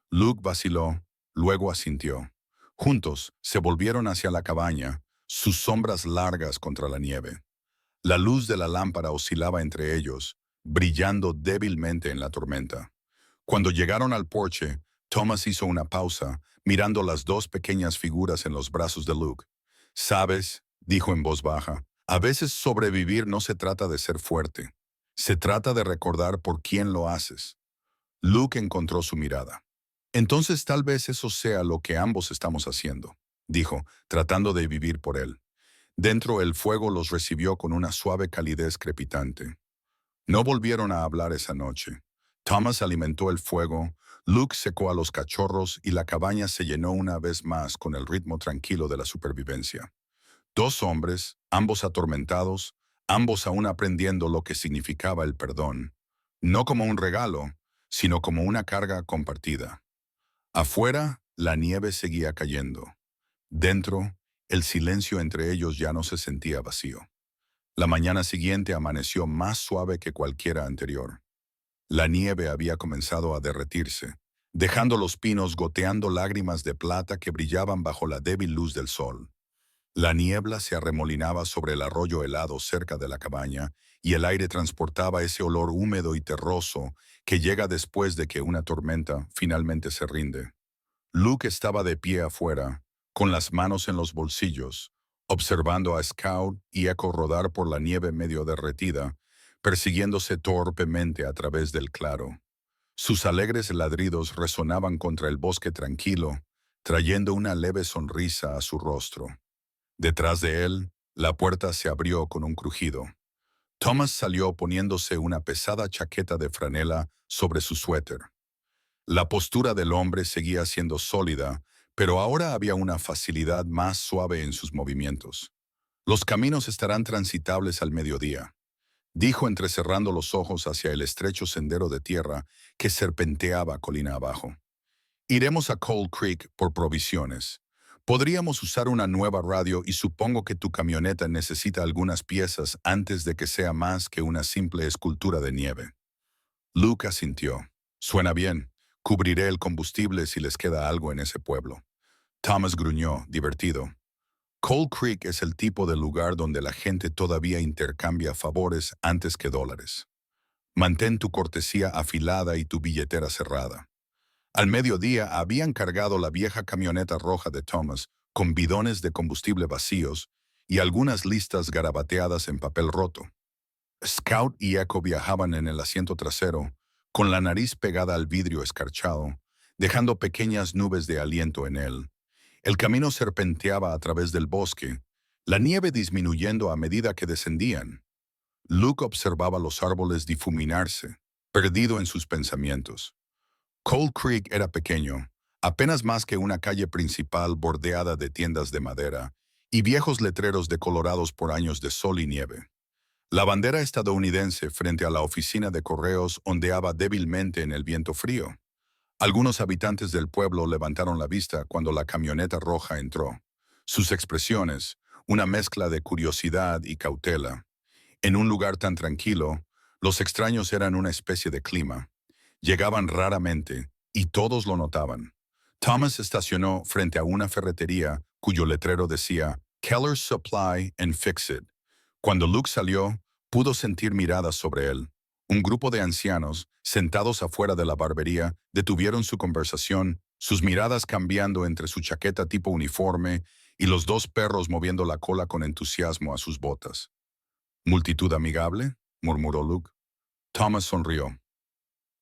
Luke vaciló, luego asintió. Juntos se volvieron hacia la cabaña, sus sombras largas contra la nieve. La luz de la lámpara oscilaba entre ellos, brillando débilmente en la tormenta. Cuando llegaron al porche, Thomas hizo una pausa, mirando las dos pequeñas figuras en los brazos de Luke. «Sabes», dijo en voz baja, «a veces sobrevivir no se trata de ser fuerte. Se trata de recordar por quién lo haces». Luke encontró su mirada. «Entonces tal vez eso sea lo que ambos estamos haciendo», dijo, tratando de vivir por él. Dentro el fuego los recibió con una suave calidez crepitante. No volvieron a hablar esa noche. Thomas alimentó el fuego, Luke secó a los cachorros y la cabaña se llenó una vez más con el ritmo tranquilo de la supervivencia. Dos hombres, ambos atormentados, ambos aún aprendiendo lo que significaba el perdón, no como un regalo, sino como una carga compartida. Afuera, la nieve seguía cayendo. Dentro, el silencio entre ellos ya no se sentía vacío. La mañana siguiente amaneció más suave que cualquiera anterior. La nieve había comenzado a derretirse, dejando los pinos goteando lágrimas de plata que brillaban bajo la débil luz del sol. La niebla se arremolinaba sobre el arroyo helado cerca de la cabaña y el aire transportaba ese olor húmedo y terroso que llega después de que una tormenta finalmente se rinde. Luke estaba de pie afuera, con las manos en los bolsillos, observando a Scout y Echo rodar por la nieve medio derretida, persiguiéndose torpemente a través del claro. Sus alegres ladridos resonaban contra el bosque tranquilo, trayendo una leve sonrisa a su rostro. Detrás de él, la puerta se abrió con un crujido. Thomas salió poniéndose una pesada chaqueta de franela sobre su suéter. La postura del hombre seguía siendo sólida, pero ahora había una facilidad más suave en sus movimientos. «Los caminos estarán transitables al mediodía», dijo entrecerrando los ojos hacia el estrecho sendero de tierra que serpenteaba colina abajo. «Iremos a Cold Creek por provisiones. Podríamos usar una nueva radio y supongo que tu camioneta necesita algunas piezas antes de que sea más que una simple escultura de nieve». Luke asintió. «Suena bien. Cubriré el combustible si les queda algo en ese pueblo». Thomas gruñó, divertido. «Cold Creek es el tipo de lugar donde la gente todavía intercambia favores antes que dólares. Mantén tu cortesía afilada y tu billetera cerrada». Al mediodía habían cargado la vieja camioneta roja de Thomas con bidones de combustible vacíos y algunas listas garabateadas en papel roto. Scout y Echo viajaban en el asiento trasero, con la nariz pegada al vidrio escarchado, dejando pequeñas nubes de aliento en él. El camino serpenteaba a través del bosque, la nieve disminuyendo a medida que descendían. Luke observaba los árboles difuminarse, perdido en sus pensamientos. Cold Creek era pequeño, apenas más que una calle principal bordeada de tiendas de madera y viejos letreros decolorados por años de sol y nieve. La bandera estadounidense frente a la oficina de correos ondeaba débilmente en el viento frío. Algunos habitantes del pueblo levantaron la vista cuando la camioneta roja entró. Sus expresiones, una mezcla de curiosidad y cautela. En un lugar tan tranquilo, los extraños eran una especie de clima. Llegaban raramente, y todos lo notaban. Thomas estacionó frente a una ferretería cuyo letrero decía «Keller's Supply and Fix-It». Cuando Luke salió, pudo sentir miradas sobre él. Un grupo de ancianos, sentados afuera de la barbería, detuvieron su conversación, sus miradas cambiando entre su chaqueta tipo uniforme y los dos perros moviendo la cola con entusiasmo a sus botas. «¿Multitud amigable?», murmuró Luke. Thomas sonrió.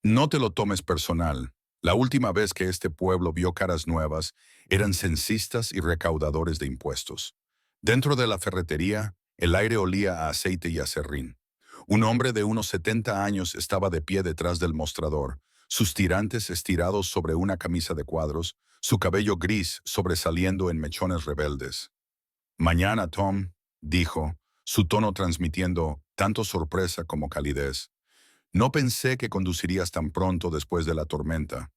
«No te lo tomes personal. La última vez que este pueblo vio caras nuevas, eran censistas y recaudadores de impuestos. Dentro de la ferretería, el aire olía a aceite y aserrín. Un hombre de unos 70 años estaba de pie detrás del mostrador, sus tirantes estirados sobre una camisa de cuadros, su cabello gris sobresaliendo en mechones rebeldes. «Mañana, Tom», dijo, su tono transmitiendo tanto sorpresa como calidez. No pensé que conducirías tan pronto después de la tormenta.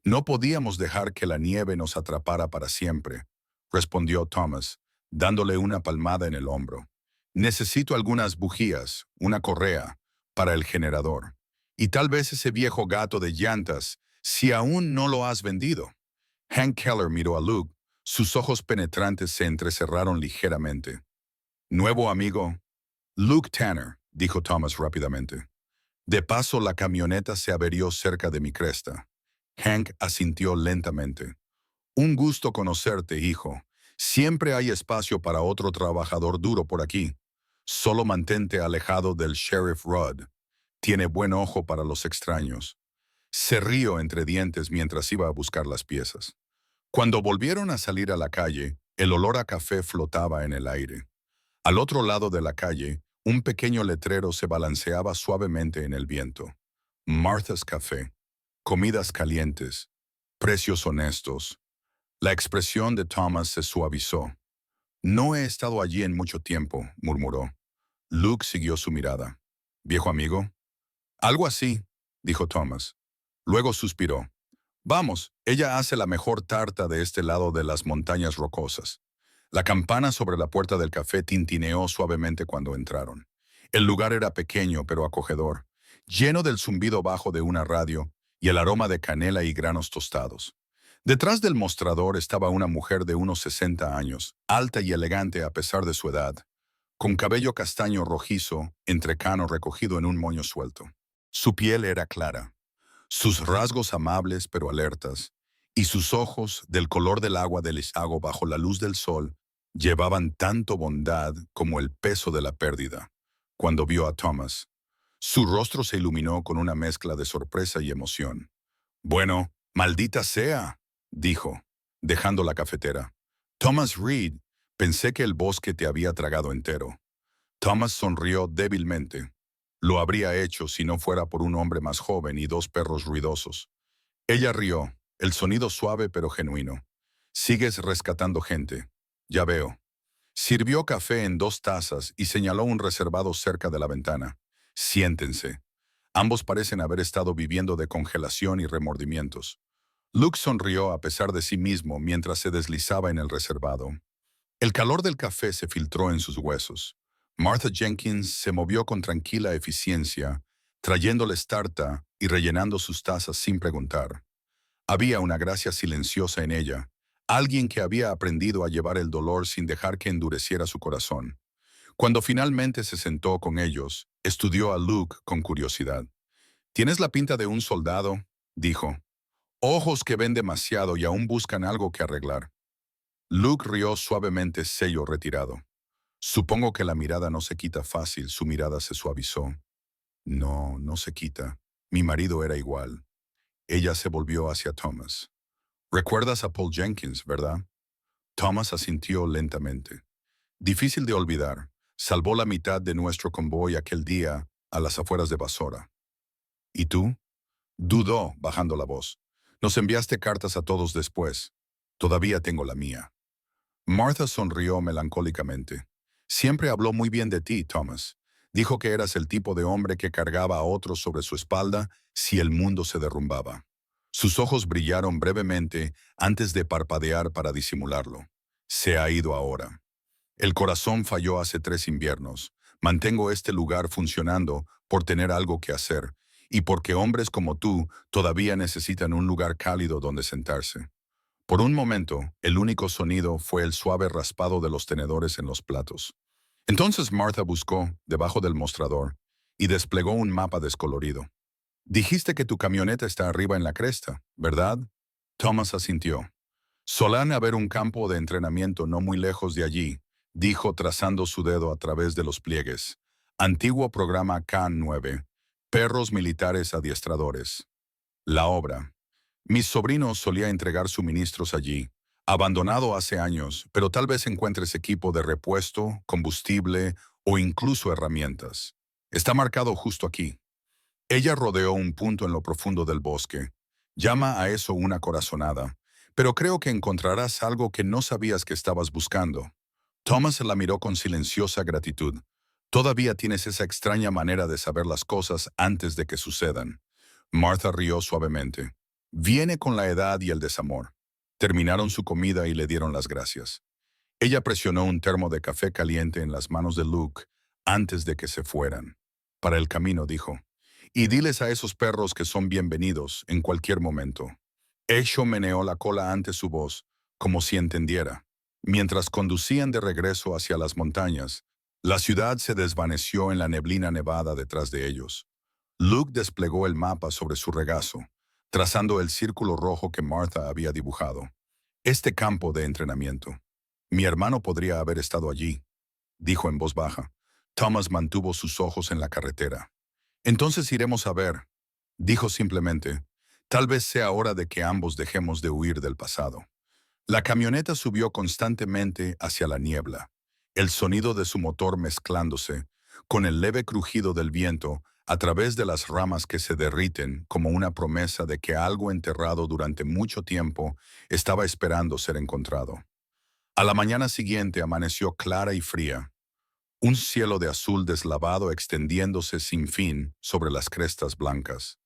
No podíamos dejar que la nieve nos atrapara para siempre, respondió Thomas, dándole una palmada en el hombro. Necesito algunas bujías, una correa, para el generador. Y tal vez ese viejo gato de llantas, si aún no lo has vendido. Hank Keller miró a Luke. Sus ojos penetrantes se entrecerraron ligeramente. Nuevo amigo. Luke Tanner, dijo Thomas rápidamente. De paso, la camioneta se averió cerca de mi cresta. Hank asintió lentamente. Un gusto conocerte, hijo. Siempre hay espacio para otro trabajador duro por aquí. Solo mantente alejado del Sheriff Rudd. Tiene buen ojo para los extraños. Se rió entre dientes mientras iba a buscar las piezas. Cuando volvieron a salir a la calle, el olor a café flotaba en el aire. Al otro lado de la calle, un pequeño letrero se balanceaba suavemente en el viento. Martha's Café. Comidas calientes. Precios honestos. La expresión de Thomas se suavizó. No he estado allí en mucho tiempo, murmuró. Luke siguió su mirada. ¿Viejo amigo? Algo así, dijo Thomas. Luego suspiró. Vamos, ella hace la mejor tarta de este lado de las montañas rocosas. La campana sobre la puerta del café tintineó suavemente cuando entraron. El lugar era pequeño pero acogedor, lleno del zumbido bajo de una radio y el aroma de canela y granos tostados. Detrás del mostrador estaba una mujer de unos 60 años, alta y elegante a pesar de su edad, con cabello castaño rojizo, entrecano recogido en un moño suelto. Su piel era clara, sus rasgos amables pero alertas, y sus ojos, del color del agua del lago bajo la luz del sol, llevaban tanto bondad como el peso de la pérdida. Cuando vio a Thomas, su rostro se iluminó con una mezcla de sorpresa y emoción. Bueno, maldita sea, dijo, dejando la cafetera. Thomas Reed, pensé que el bosque te había tragado entero. Thomas sonrió débilmente. Lo habría hecho si no fuera por un hombre más joven y dos perros ruidosos. Ella rió, el sonido suave pero genuino. Sigues rescatando gente. Ya veo. Sirvió café en 2 tazas y señaló un reservado cerca de la ventana. Siéntense. Ambos parecen haber estado viviendo de congelación y remordimientos. Luke sonrió a pesar de sí mismo mientras se deslizaba en el reservado. El calor del café se filtró en sus huesos. Martha Jenkins se movió con tranquila eficiencia, trayéndoles tarta y rellenando sus tazas sin preguntar. Había una gracia silenciosa en ella, alguien que había aprendido a llevar el dolor sin dejar que endureciera su corazón. Cuando finalmente se sentó con ellos, estudió a Luke con curiosidad. «Tienes la pinta de un soldado», dijo. «Ojos que ven demasiado y aún buscan algo que arreglar». Luke rió suavemente, sello retirado. «Supongo que la mirada no se quita fácil», su mirada se suavizó. «No, no se quita. Mi marido era igual». Ella se volvió hacia Thomas. «Recuerdas a Paul Jenkins, ¿verdad?» Thomas asintió lentamente. «Difícil de olvidar. Salvó la mitad de nuestro convoy aquel día a las afueras de Basora». «¿Y tú?» Dudó, bajando la voz. «Nos enviaste cartas a todos después. Todavía tengo la mía». Martha sonrió melancólicamente. «Siempre habló muy bien de ti, Thomas. Dijo que eras el tipo de hombre que cargaba a otros sobre su espalda si el mundo se derrumbaba». Sus ojos brillaron brevemente antes de parpadear para disimularlo. «Se ha ido ahora. El corazón falló hace 3 inviernos. Mantengo este lugar funcionando por tener algo que hacer y porque hombres como tú todavía necesitan un lugar cálido donde sentarse». Por un momento, el único sonido fue el suave raspado de los tenedores en los platos. Entonces Martha buscó, debajo del mostrador, y desplegó un mapa descolorido. «Dijiste que tu camioneta está arriba en la cresta, ¿verdad?» Thomas asintió. «Solía haber un campo de entrenamiento no muy lejos de allí», dijo trazando su dedo a través de los pliegues. «Antiguo programa K-9, perros militares adiestradores. La obra. Mis sobrinos solía entregar suministros allí, abandonado hace años, pero tal vez encuentres equipo de repuesto, combustible o incluso herramientas. Está marcado justo aquí». Ella rodeó un punto en lo profundo del bosque. «Llama a eso una corazonada, pero creo que encontrarás algo que no sabías que estabas buscando». Thomas la miró con silenciosa gratitud. Todavía tienes esa extraña manera de saber las cosas antes de que sucedan. Martha rió suavemente. Viene con la edad y el desamor. Terminaron su comida y le dieron las gracias. Ella presionó un termo de café caliente en las manos de Luke antes de que se fueran. Para el camino, dijo. Y diles a esos perros que son bienvenidos en cualquier momento. Esho meneó la cola ante su voz, como si entendiera. Mientras conducían de regreso hacia las montañas, la ciudad se desvaneció en la neblina nevada detrás de ellos. Luke desplegó el mapa sobre su regazo, trazando el círculo rojo que Martha había dibujado. Este campo de entrenamiento. Mi hermano podría haber estado allí, dijo en voz baja. Thomas mantuvo sus ojos en la carretera. Entonces iremos a ver, dijo simplemente. Tal vez sea hora de que ambos dejemos de huir del pasado. La camioneta subió constantemente hacia la niebla, el sonido de su motor mezclándose con el leve crujido del viento a través de las ramas que se derriten como una promesa de que algo enterrado durante mucho tiempo estaba esperando ser encontrado. A la mañana siguiente amaneció clara y fría, un cielo de azul deslavado extendiéndose sin fin sobre las crestas blancas.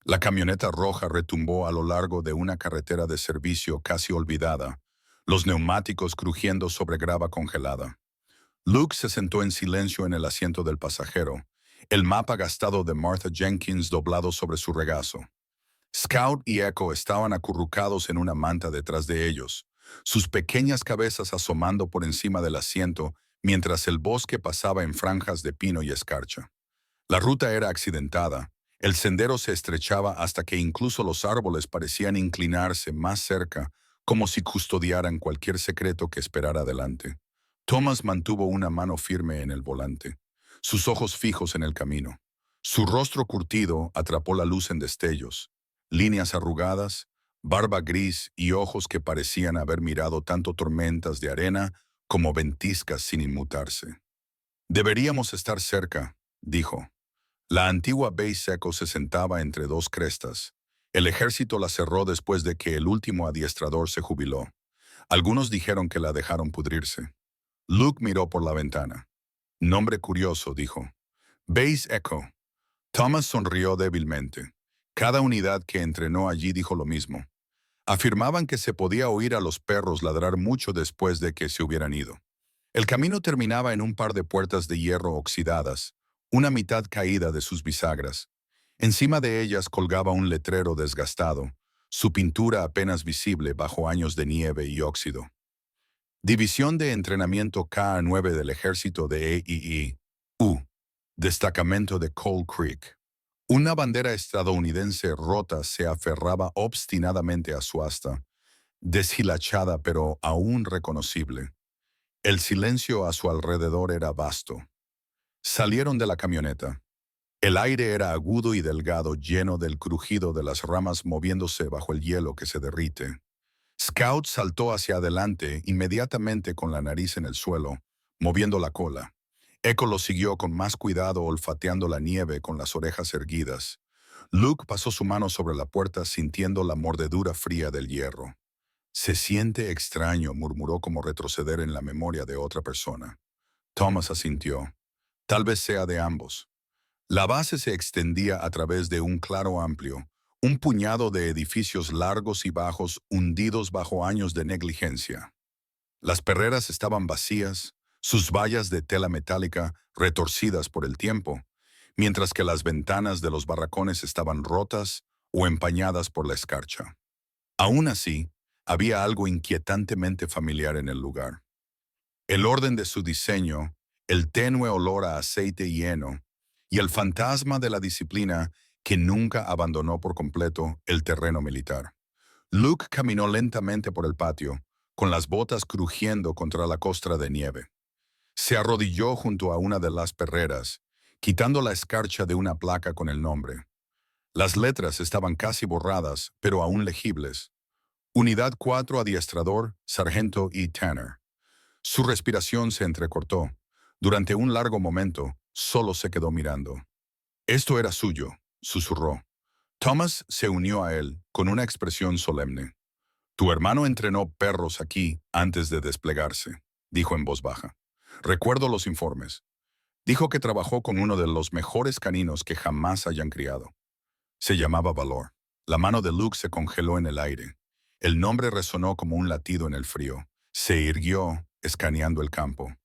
La camioneta roja retumbó a lo largo de una carretera de servicio casi olvidada, los neumáticos crujiendo sobre grava congelada. Luke se sentó en silencio en el asiento del pasajero, el mapa gastado de Martha Jenkins doblado sobre su regazo. Scout y Echo estaban acurrucados en una manta detrás de ellos, sus pequeñas cabezas asomando por encima del asiento mientras el bosque pasaba en franjas de pino y escarcha. La ruta era accidentada, el sendero se estrechaba hasta que incluso los árboles parecían inclinarse más cerca, como si custodiaran cualquier secreto que esperara adelante. Thomas mantuvo una mano firme en el volante, sus ojos fijos en el camino. Su rostro curtido atrapó la luz en destellos, líneas arrugadas, barba gris y ojos que parecían haber mirado tanto tormentas de arena como ventiscas sin inmutarse. Deberíamos estar cerca, dijo. La antigua Base Echo se sentaba entre dos crestas. El ejército la cerró después de que el último adiestrador se jubiló. Algunos dijeron que la dejaron pudrirse. Luke miró por la ventana. Nombre curioso, dijo. Base Echo. Thomas sonrió débilmente. Cada unidad que entrenó allí dijo lo mismo. Afirmaban que se podía oír a los perros ladrar mucho después de que se hubieran ido. El camino terminaba en un par de puertas de hierro oxidadas, una mitad caída de sus bisagras. Encima de ellas colgaba un letrero desgastado, su pintura apenas visible bajo años de nieve y óxido. División de Entrenamiento KA-9 del Ejército de EII-U, Destacamento de Coal Creek. Una bandera estadounidense rota se aferraba obstinadamente a su asta, deshilachada pero aún reconocible. El silencio a su alrededor era vasto. Salieron de la camioneta. El aire era agudo y delgado, lleno del crujido de las ramas moviéndose bajo el hielo que se derrite. Scout saltó hacia adelante inmediatamente con la nariz en el suelo, moviendo la cola. Echo lo siguió con más cuidado olfateando la nieve con las orejas erguidas. Luke pasó su mano sobre la puerta sintiendo la mordedura fría del hierro. Se siente extraño, murmuró como retroceder en la memoria de otra persona. Thomas asintió. Tal vez sea de ambos. La base se extendía a través de un claro amplio, un puñado de edificios largos y bajos hundidos bajo años de negligencia. Las perreras estaban vacías, sus vallas de tela metálica retorcidas por el tiempo, mientras que las ventanas de los barracones estaban rotas o empañadas por la escarcha. Aún así, había algo inquietantemente familiar en el lugar. El orden de su diseño, el tenue olor a aceite y heno, y el fantasma de la disciplina que nunca abandonó por completo el terreno militar. Luke caminó lentamente por el patio, con las botas crujiendo contra la costra de nieve. Se arrodilló junto a una de las perreras, quitando la escarcha de una placa con el nombre. Las letras estaban casi borradas, pero aún legibles. Unidad 4 Adiestrador, Sargento E. Tanner. Su respiración se entrecortó. Durante un largo momento, solo se quedó mirando. Esto era suyo, susurró. Thomas se unió a él, con una expresión solemne. Tu hermano entrenó perros aquí antes de desplegarse, dijo en voz baja. Recuerdo los informes. Dijo que trabajó con uno de los mejores caninos que jamás hayan criado. Se llamaba Valor. La mano de Luke se congeló en el aire. El nombre resonó como un latido en el frío. Se irguió, escaneando el campo.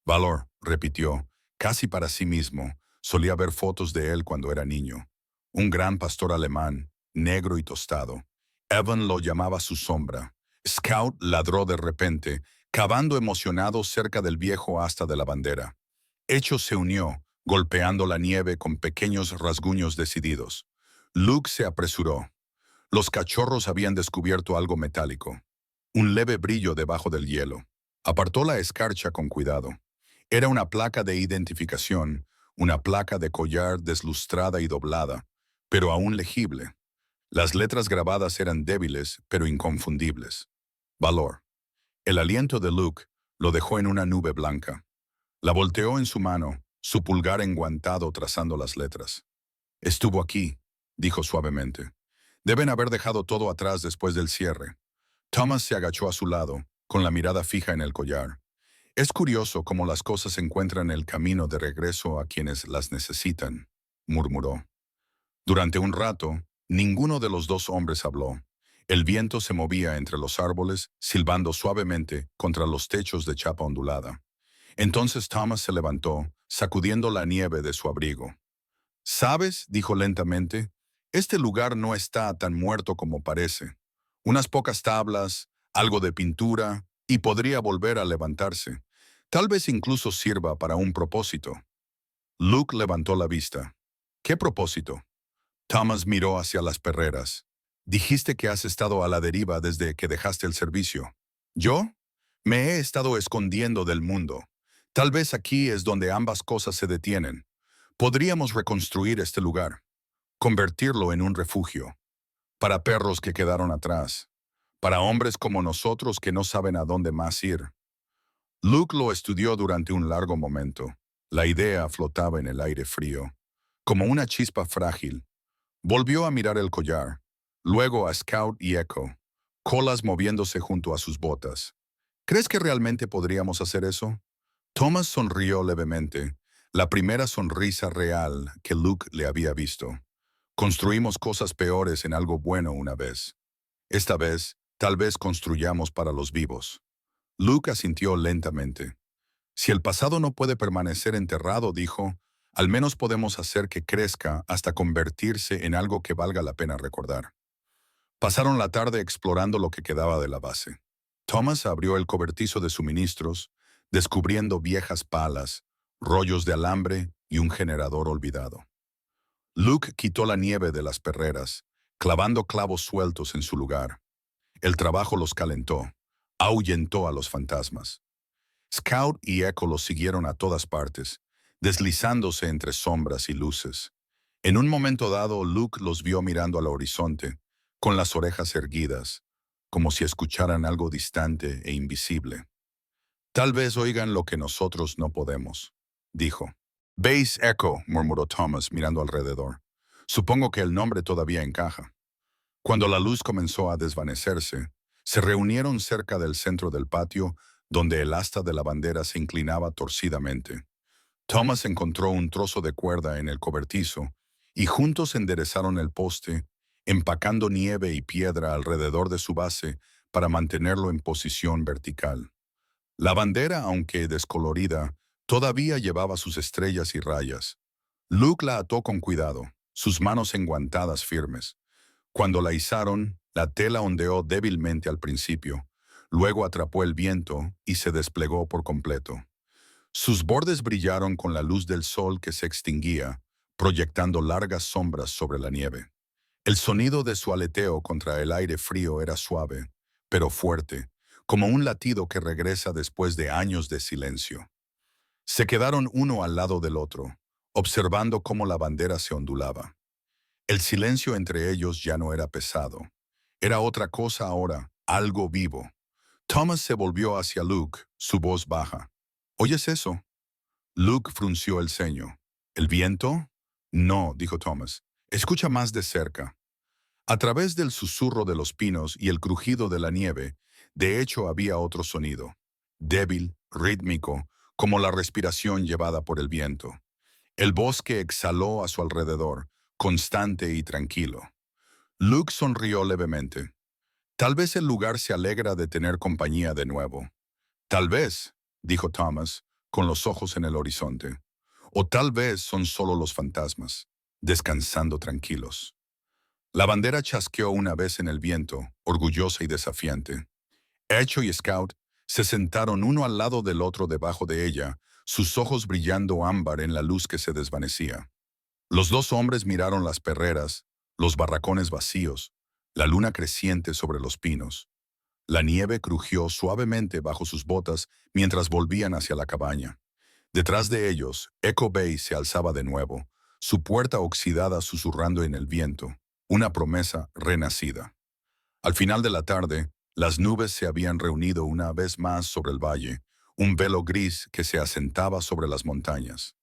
Valor, repitió, casi para sí mismo. Solía ver fotos de él cuando era niño. Un gran pastor alemán, negro y tostado. Evan lo llamaba su sombra. Scout ladró de repente, cavando emocionado cerca del viejo asta de la bandera. Hecho se unió, golpeando la nieve con pequeños rasguños decididos. Luke se apresuró. Los cachorros habían descubierto algo metálico. Un leve brillo debajo del hielo. Apartó la escarcha con cuidado. Era una placa de identificación, una placa de collar deslustrada y doblada, pero aún legible. Las letras grabadas eran débiles, pero inconfundibles. Valor. El aliento de Luke lo dejó en una nube blanca. La volteó en su mano, su pulgar enguantado trazando las letras. Estuvo aquí, dijo suavemente. Deben haber dejado todo atrás después del cierre. Thomas se agachó a su lado, con la mirada fija en el collar. Es curioso cómo las cosas encuentran el camino de regreso a quienes las necesitan, murmuró. Durante un rato, ninguno de los dos hombres habló. El viento se movía entre los árboles, silbando suavemente contra los techos de chapa ondulada. Entonces Thomas se levantó, sacudiendo la nieve de su abrigo. «¿Sabes?», dijo lentamente, «este lugar no está tan muerto como parece. Unas pocas tablas, algo de pintura, y podría volver a levantarse. Tal vez incluso sirva para un propósito». Luke levantó la vista. «¿Qué propósito?». Thomas miró hacia las perreras. «Dijiste que has estado a la deriva desde que dejaste el servicio». «¿Yo? Me he estado escondiendo del mundo. Tal vez aquí es donde ambas cosas se detienen. Podríamos reconstruir este lugar, convertirlo en un refugio, para perros que quedaron atrás, para hombres como nosotros que no saben a dónde más ir». Luke lo estudió durante un largo momento. La idea flotaba en el aire frío, como una chispa frágil. Volvió a mirar el collar, luego a Scout y Echo, colas moviéndose junto a sus botas. «¿Crees que realmente podríamos hacer eso?». Thomas sonrió levemente, la primera sonrisa real que Luke le había visto. «Construimos cosas peores en algo bueno una vez. Esta vez, tal vez construyamos para los vivos». Luke asintió lentamente. «Si el pasado no puede permanecer enterrado», dijo, «al menos podemos hacer que crezca hasta convertirse en algo que valga la pena recordar». Pasaron la tarde explorando lo que quedaba de la base. Thomas abrió el cobertizo de suministros, descubriendo viejas palas, rollos de alambre y un generador olvidado. Luke quitó la nieve de las perreras, clavando clavos sueltos en su lugar. El trabajo los calentó, ahuyentó a los fantasmas. Scout y Echo los siguieron a todas partes, deslizándose entre sombras y luces. En un momento dado, Luke los vio mirando al horizonte, con las orejas erguidas, como si escucharan algo distante e invisible. «Tal vez oigan lo que nosotros no podemos», dijo. «Base Echo», murmuró Thomas mirando alrededor. «Supongo que el nombre todavía encaja». Cuando la luz comenzó a desvanecerse, se reunieron cerca del centro del patio, donde el asta de la bandera se inclinaba torcidamente. Thomas encontró un trozo de cuerda en el cobertizo, y juntos enderezaron el poste, empacando nieve y piedra alrededor de su base para mantenerlo en posición vertical. La bandera, aunque descolorida, todavía llevaba sus estrellas y rayas. Luke la ató con cuidado, sus manos enguantadas firmes. Cuando la izaron, la tela ondeó débilmente al principio, luego atrapó el viento y se desplegó por completo. Sus bordes brillaron con la luz del sol que se extinguía, proyectando largas sombras sobre la nieve. El sonido de su aleteo contra el aire frío era suave, pero fuerte, como un latido que regresa después de años de silencio. Se quedaron uno al lado del otro, observando cómo la bandera se ondulaba. El silencio entre ellos ya no era pesado. Era otra cosa ahora, algo vivo. Thomas se volvió hacia Luke, su voz baja. «¿Oyes eso?». Luke frunció el ceño. «¿El viento?». «No», dijo Thomas. «Escucha más de cerca». A través del susurro de los pinos y el crujido de la nieve, de hecho había otro sonido. Débil, rítmico, como la respiración llevada por el viento. El bosque exhaló a su alrededor, constante y tranquilo. Luke sonrió levemente. Tal vez el lugar se alegra de tener compañía de nuevo. Tal vez, dijo Thomas, con los ojos en el horizonte. O tal vez son solo los fantasmas, descansando tranquilos. La bandera chasqueó una vez en el viento, orgullosa y desafiante. Echo y Scout se sentaron uno al lado del otro debajo de ella, sus ojos brillando ámbar en la luz que se desvanecía. Los dos hombres miraron las perreras, los barracones vacíos, la luna creciente sobre los pinos. La nieve crujió suavemente bajo sus botas mientras volvían hacia la cabaña. Detrás de ellos, Echo Bay se alzaba de nuevo, su puerta oxidada susurrando en el viento, una promesa renacida. Al final de la tarde, las nubes se habían reunido una vez más sobre el valle, un velo gris que se asentaba sobre las montañas.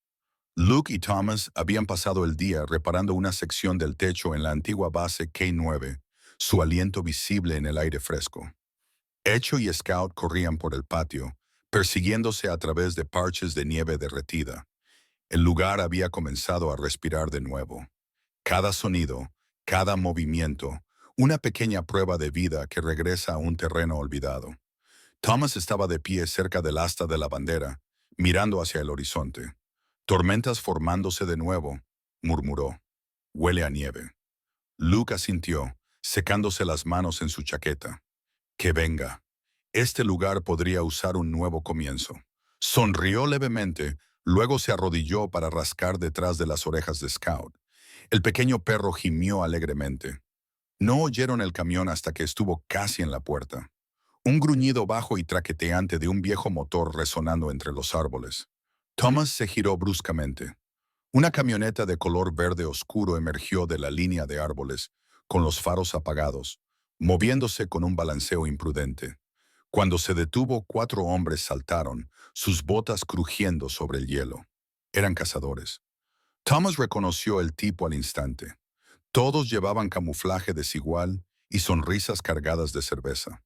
Luke y Thomas habían pasado el día reparando una sección del techo en la antigua base K9, su aliento visible en el aire fresco. Echo y Scout corrían por el patio, persiguiéndose a través de parches de nieve derretida. El lugar había comenzado a respirar de nuevo. Cada sonido, cada movimiento, una pequeña prueba de vida que regresa a un terreno olvidado. Thomas estaba de pie cerca del asta de la bandera, mirando hacia el horizonte. Tormentas formándose de nuevo, murmuró. Huele a nieve. Luke asintió, secándose las manos en su chaqueta. Que venga. Este lugar podría usar un nuevo comienzo. Sonrió levemente, luego se arrodilló para rascar detrás de las orejas de Scout. El pequeño perro gimió alegremente. No oyeron el camión hasta que estuvo casi en la puerta. Un gruñido bajo y traqueteante de un viejo motor resonando entre los árboles. Thomas se giró bruscamente. Una camioneta de color verde oscuro emergió de la línea de árboles, con los faros apagados, moviéndose con un balanceo imprudente. Cuando se detuvo, 4 hombres saltaron, sus botas crujiendo sobre el hielo. Eran cazadores. Thomas reconoció el tipo al instante. Todos llevaban camuflaje desigual y sonrisas cargadas de cerveza.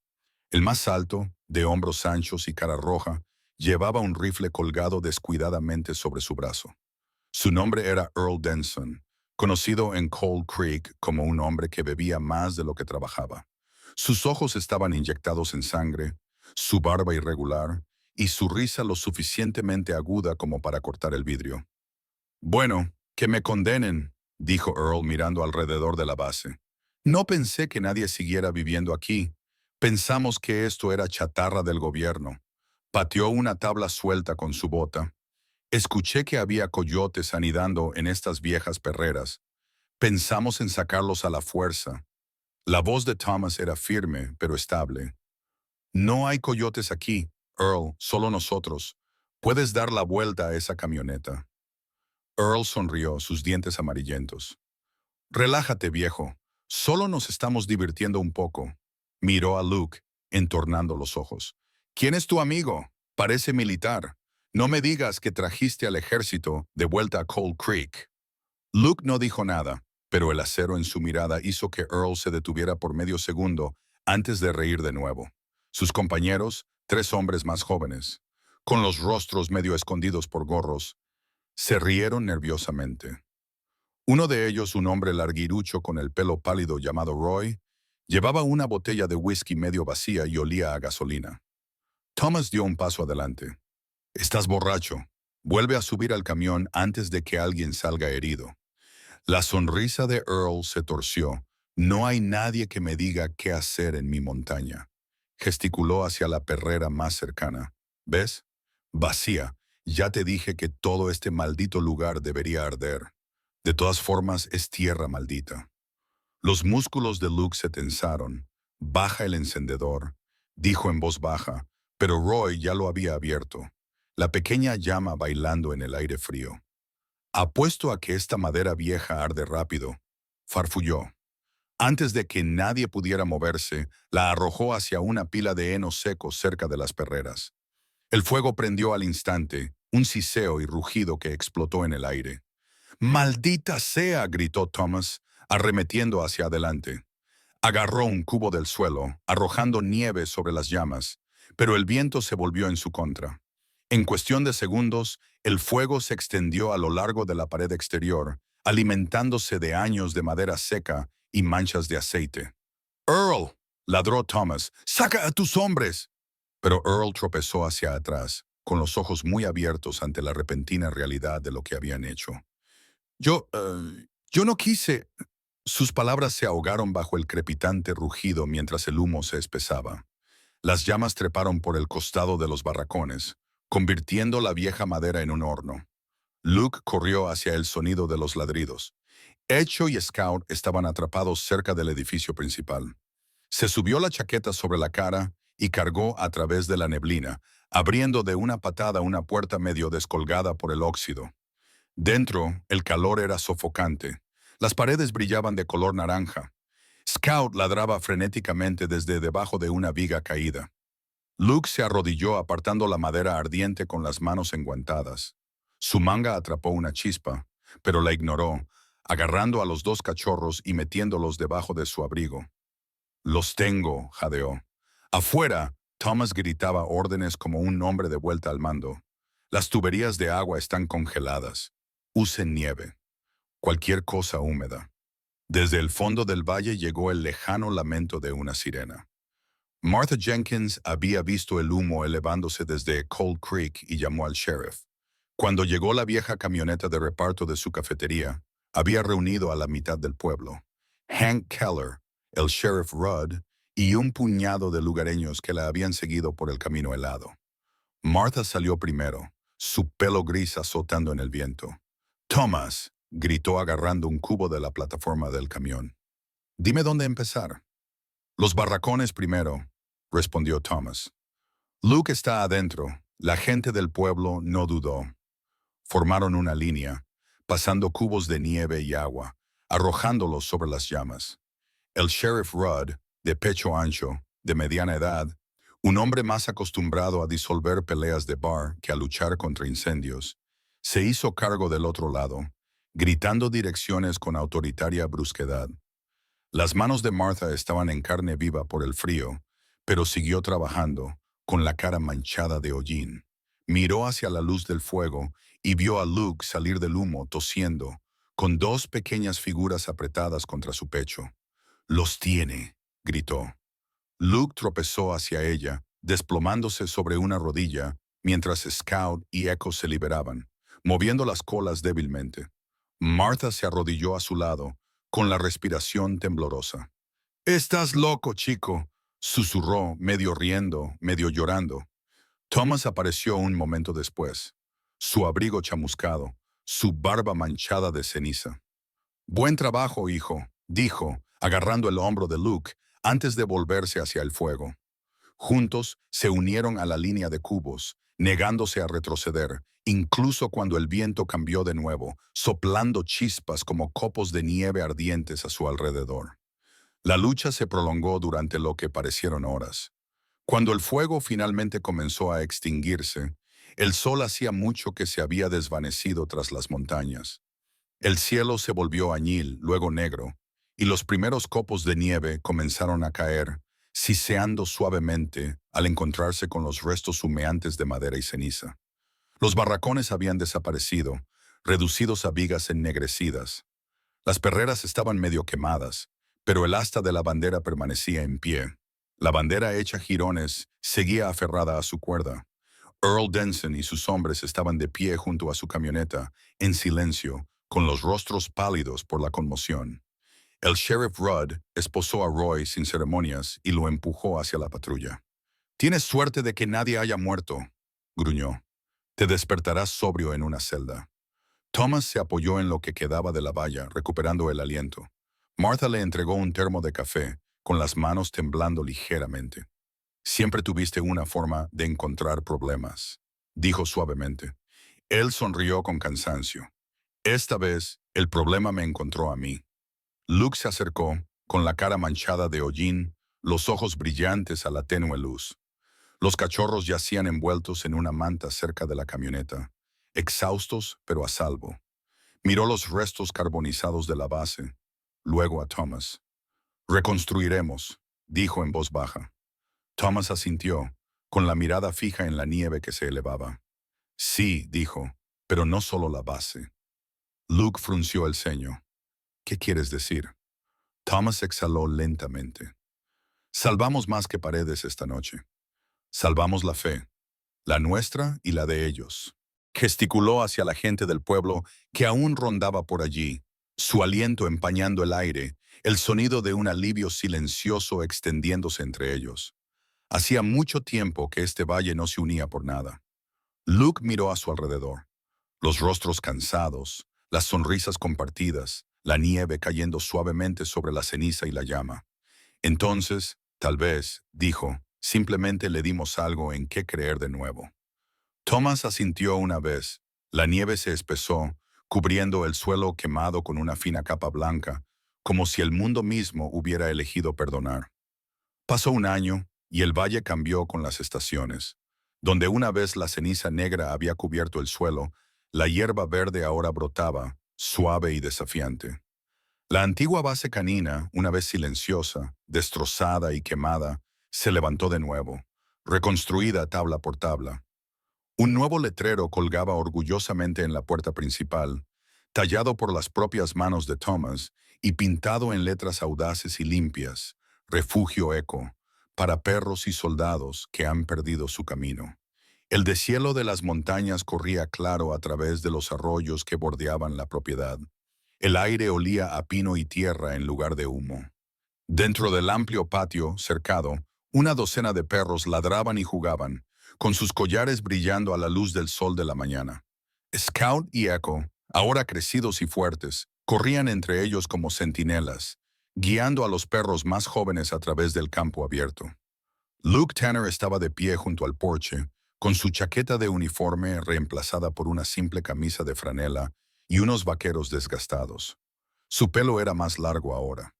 El más alto, de hombros anchos y cara roja, llevaba un rifle colgado descuidadamente sobre su brazo. Su nombre era Earl Denson, conocido en Cold Creek como un hombre que bebía más de lo que trabajaba. Sus ojos estaban inyectados en sangre, su barba irregular y su risa lo suficientemente aguda como para cortar el vidrio. Bueno, que me condenen, dijo Earl mirando alrededor de la base. No pensé que nadie siguiera viviendo aquí. Pensamos que esto era chatarra del gobierno. Pateó una tabla suelta con su bota. Escuché que había coyotes anidando en estas viejas perreras. Pensamos en sacarlos a la fuerza. La voz de Thomas era firme, pero estable. No hay coyotes aquí, Earl, solo nosotros. Puedes dar la vuelta a esa camioneta. Earl sonrió, sus dientes amarillentos. Relájate, viejo. Solo nos estamos divirtiendo un poco. Miró a Luke, entornando los ojos. ¿Quién es tu amigo? Parece militar. No me digas que trajiste al ejército de vuelta a Cold Creek. Luke no dijo nada, pero el acero en su mirada hizo que Earl se detuviera por medio segundo antes de reír de nuevo. Sus compañeros, 3 hombres más jóvenes, con los rostros medio escondidos por gorros, se rieron nerviosamente. Uno de ellos, un hombre larguirucho con el pelo pálido llamado Roy, llevaba una botella de whisky medio vacía y olía a gasolina. Thomas dio un paso adelante. Estás borracho. Vuelve a subir al camión antes de que alguien salga herido. La sonrisa de Earl se torció. No hay nadie que me diga qué hacer en mi montaña. Gesticuló hacia la perrera más cercana. ¿Ves? Vacía. Ya te dije que todo este maldito lugar debería arder. De todas formas, es tierra maldita. Los músculos de Luke se tensaron. Baja el encendedor, dijo en voz baja, pero Roy ya lo había abierto. La pequeña llama bailando en el aire frío. Apuesto a que esta madera vieja arde rápido, farfulló. Antes de que nadie pudiera moverse, la arrojó hacia una pila de heno seco cerca de las perreras. El fuego prendió al instante, un siseo y rugido que explotó en el aire. ¡Maldita sea!, gritó Thomas, arremetiendo hacia adelante. Agarró un cubo del suelo, arrojando nieve sobre las llamas, pero el viento se volvió en su contra. En cuestión de segundos, el fuego se extendió a lo largo de la pared exterior, alimentándose de años de madera seca y manchas de aceite. «Earl», ladró Thomas, «saca a tus hombres». Pero Earl tropezó hacia atrás, con los ojos muy abiertos ante la repentina realidad de lo que habían hecho. Yo no quise». Sus palabras se ahogaron bajo el crepitante rugido mientras el humo se espesaba. Las llamas treparon por el costado de los barracones, convirtiendo la vieja madera en un horno. Luke corrió hacia el sonido de los ladridos. Echo y Scout estaban atrapados cerca del edificio principal. Se subió la chaqueta sobre la cara y cargó a través de la neblina, abriendo de una patada una puerta medio descolgada por el óxido. Dentro, el calor era sofocante. Las paredes brillaban de color naranja. Scout ladraba frenéticamente desde debajo de una viga caída. Luke se arrodilló apartando la madera ardiente con las manos enguantadas. Su manga atrapó una chispa, pero la ignoró, agarrando a los dos cachorros y metiéndolos debajo de su abrigo. «Los tengo», jadeó. Afuera, Thomas gritaba órdenes como un hombre de vuelta al mando. «Las tuberías de agua están congeladas. Usen nieve. Cualquier cosa húmeda». Desde el fondo del valle llegó el lejano lamento de una sirena. Martha Jenkins había visto el humo elevándose desde Cold Creek y llamó al sheriff. Cuando llegó la vieja camioneta de reparto de su cafetería, había reunido a la mitad del pueblo. Hank Keller, el sheriff Rudd y un puñado de lugareños que la habían seguido por el camino helado. Martha salió primero, su pelo gris azotando en el viento. «Thomas», gritó agarrando un cubo de la plataforma del camión. «Dime dónde empezar». «Los barracones primero», respondió Thomas. «Luke está adentro». La gente del pueblo no dudó. Formaron una línea, pasando cubos de nieve y agua, arrojándolos sobre las llamas. El sheriff Rudd, de pecho ancho, de mediana edad, un hombre más acostumbrado a disolver peleas de bar que a luchar contra incendios, se hizo cargo del otro lado, gritando direcciones con autoritaria brusquedad. Las manos de Martha estaban en carne viva por el frío, pero siguió trabajando, con la cara manchada de hollín. Miró hacia la luz del fuego y vio a Luke salir del humo tosiendo, con dos pequeñas figuras apretadas contra su pecho. «Los tiene», gritó. Luke tropezó hacia ella, desplomándose sobre una rodilla, mientras Scout y Echo se liberaban, moviendo las colas débilmente. Martha se arrodilló a su lado, con la respiración temblorosa. «Estás loco, chico», susurró, medio riendo, medio llorando. Thomas apareció un momento después, su abrigo chamuscado, su barba manchada de ceniza. «Buen trabajo, hijo», dijo, agarrando el hombro de Luke antes de volverse hacia el fuego. Juntos se unieron a la línea de cubos, negándose a retroceder, incluso cuando el viento cambió de nuevo, soplando chispas como copos de nieve ardientes a su alrededor. La lucha se prolongó durante lo que parecieron horas. Cuando el fuego finalmente comenzó a extinguirse, el sol hacía mucho que se había desvanecido tras las montañas. El cielo se volvió añil, luego negro, y los primeros copos de nieve comenzaron a caer, siseando suavemente al encontrarse con los restos humeantes de madera y ceniza. Los barracones habían desaparecido, reducidos a vigas ennegrecidas. Las perreras estaban medio quemadas, pero el asta de la bandera permanecía en pie. La bandera hecha jirones seguía aferrada a su cuerda. Earl Denson y sus hombres estaban de pie junto a su camioneta, en silencio, con los rostros pálidos por la conmoción. El sheriff Rudd esposó a Roy sin ceremonias y lo empujó hacia la patrulla. «Tienes suerte de que nadie haya muerto», gruñó. «Te despertarás sobrio en una celda». Thomas se apoyó en lo que quedaba de la valla, recuperando el aliento. Martha le entregó un termo de café, con las manos temblando ligeramente. «Siempre tuviste una forma de encontrar problemas», dijo suavemente. Él sonrió con cansancio. «Esta vez, el problema me encontró a mí». Luke se acercó, con la cara manchada de hollín, los ojos brillantes a la tenue luz. Los cachorros yacían envueltos en una manta cerca de la camioneta, exhaustos pero a salvo. Miró los restos carbonizados de la base, luego a Thomas. «Reconstruiremos», dijo en voz baja. Thomas asintió, con la mirada fija en la nieve que se elevaba. Sí, dijo, pero no solo la base. Luke frunció el ceño. ¿Qué quieres decir? Thomas exhaló lentamente. Salvamos más que paredes esta noche. Salvamos la fe, la nuestra y la de ellos. Gesticuló hacia la gente del pueblo que aún rondaba por allí, su aliento empañando el aire, el sonido de un alivio silencioso extendiéndose entre ellos. Hacía mucho tiempo que este valle no se unía por nada. Luke miró a su alrededor. Los rostros cansados, las sonrisas compartidas, la nieve cayendo suavemente sobre la ceniza y la llama. Entonces, tal vez, dijo, simplemente le dimos algo en qué creer de nuevo. Thomas asintió una vez. La nieve se espesó, cubriendo el suelo quemado con una fina capa blanca, como si el mundo mismo hubiera elegido perdonar. Pasó un año, y el valle cambió con las estaciones. Donde una vez la ceniza negra había cubierto el suelo, la hierba verde ahora brotaba, suave y desafiante. La antigua base canina, una vez silenciosa, destrozada y quemada, se levantó de nuevo, reconstruida tabla por tabla. Un nuevo letrero colgaba orgullosamente en la puerta principal, tallado por las propias manos de Thomas y pintado en letras audaces y limpias, Refugio Eco, para perros y soldados que han perdido su camino. El deshielo de las montañas corría claro a través de los arroyos que bordeaban la propiedad. El aire olía a pino y tierra en lugar de humo. Dentro del amplio patio, cercado, una docena de perros ladraban y jugaban, con sus collares brillando a la luz del sol de la mañana. Scout y Echo, ahora crecidos y fuertes, corrían entre ellos como centinelas, guiando a los perros más jóvenes a través del campo abierto. Luke Tanner estaba de pie junto al porche, con su chaqueta de uniforme reemplazada por una simple camisa de franela y unos vaqueros desgastados. Su pelo era más largo ahora.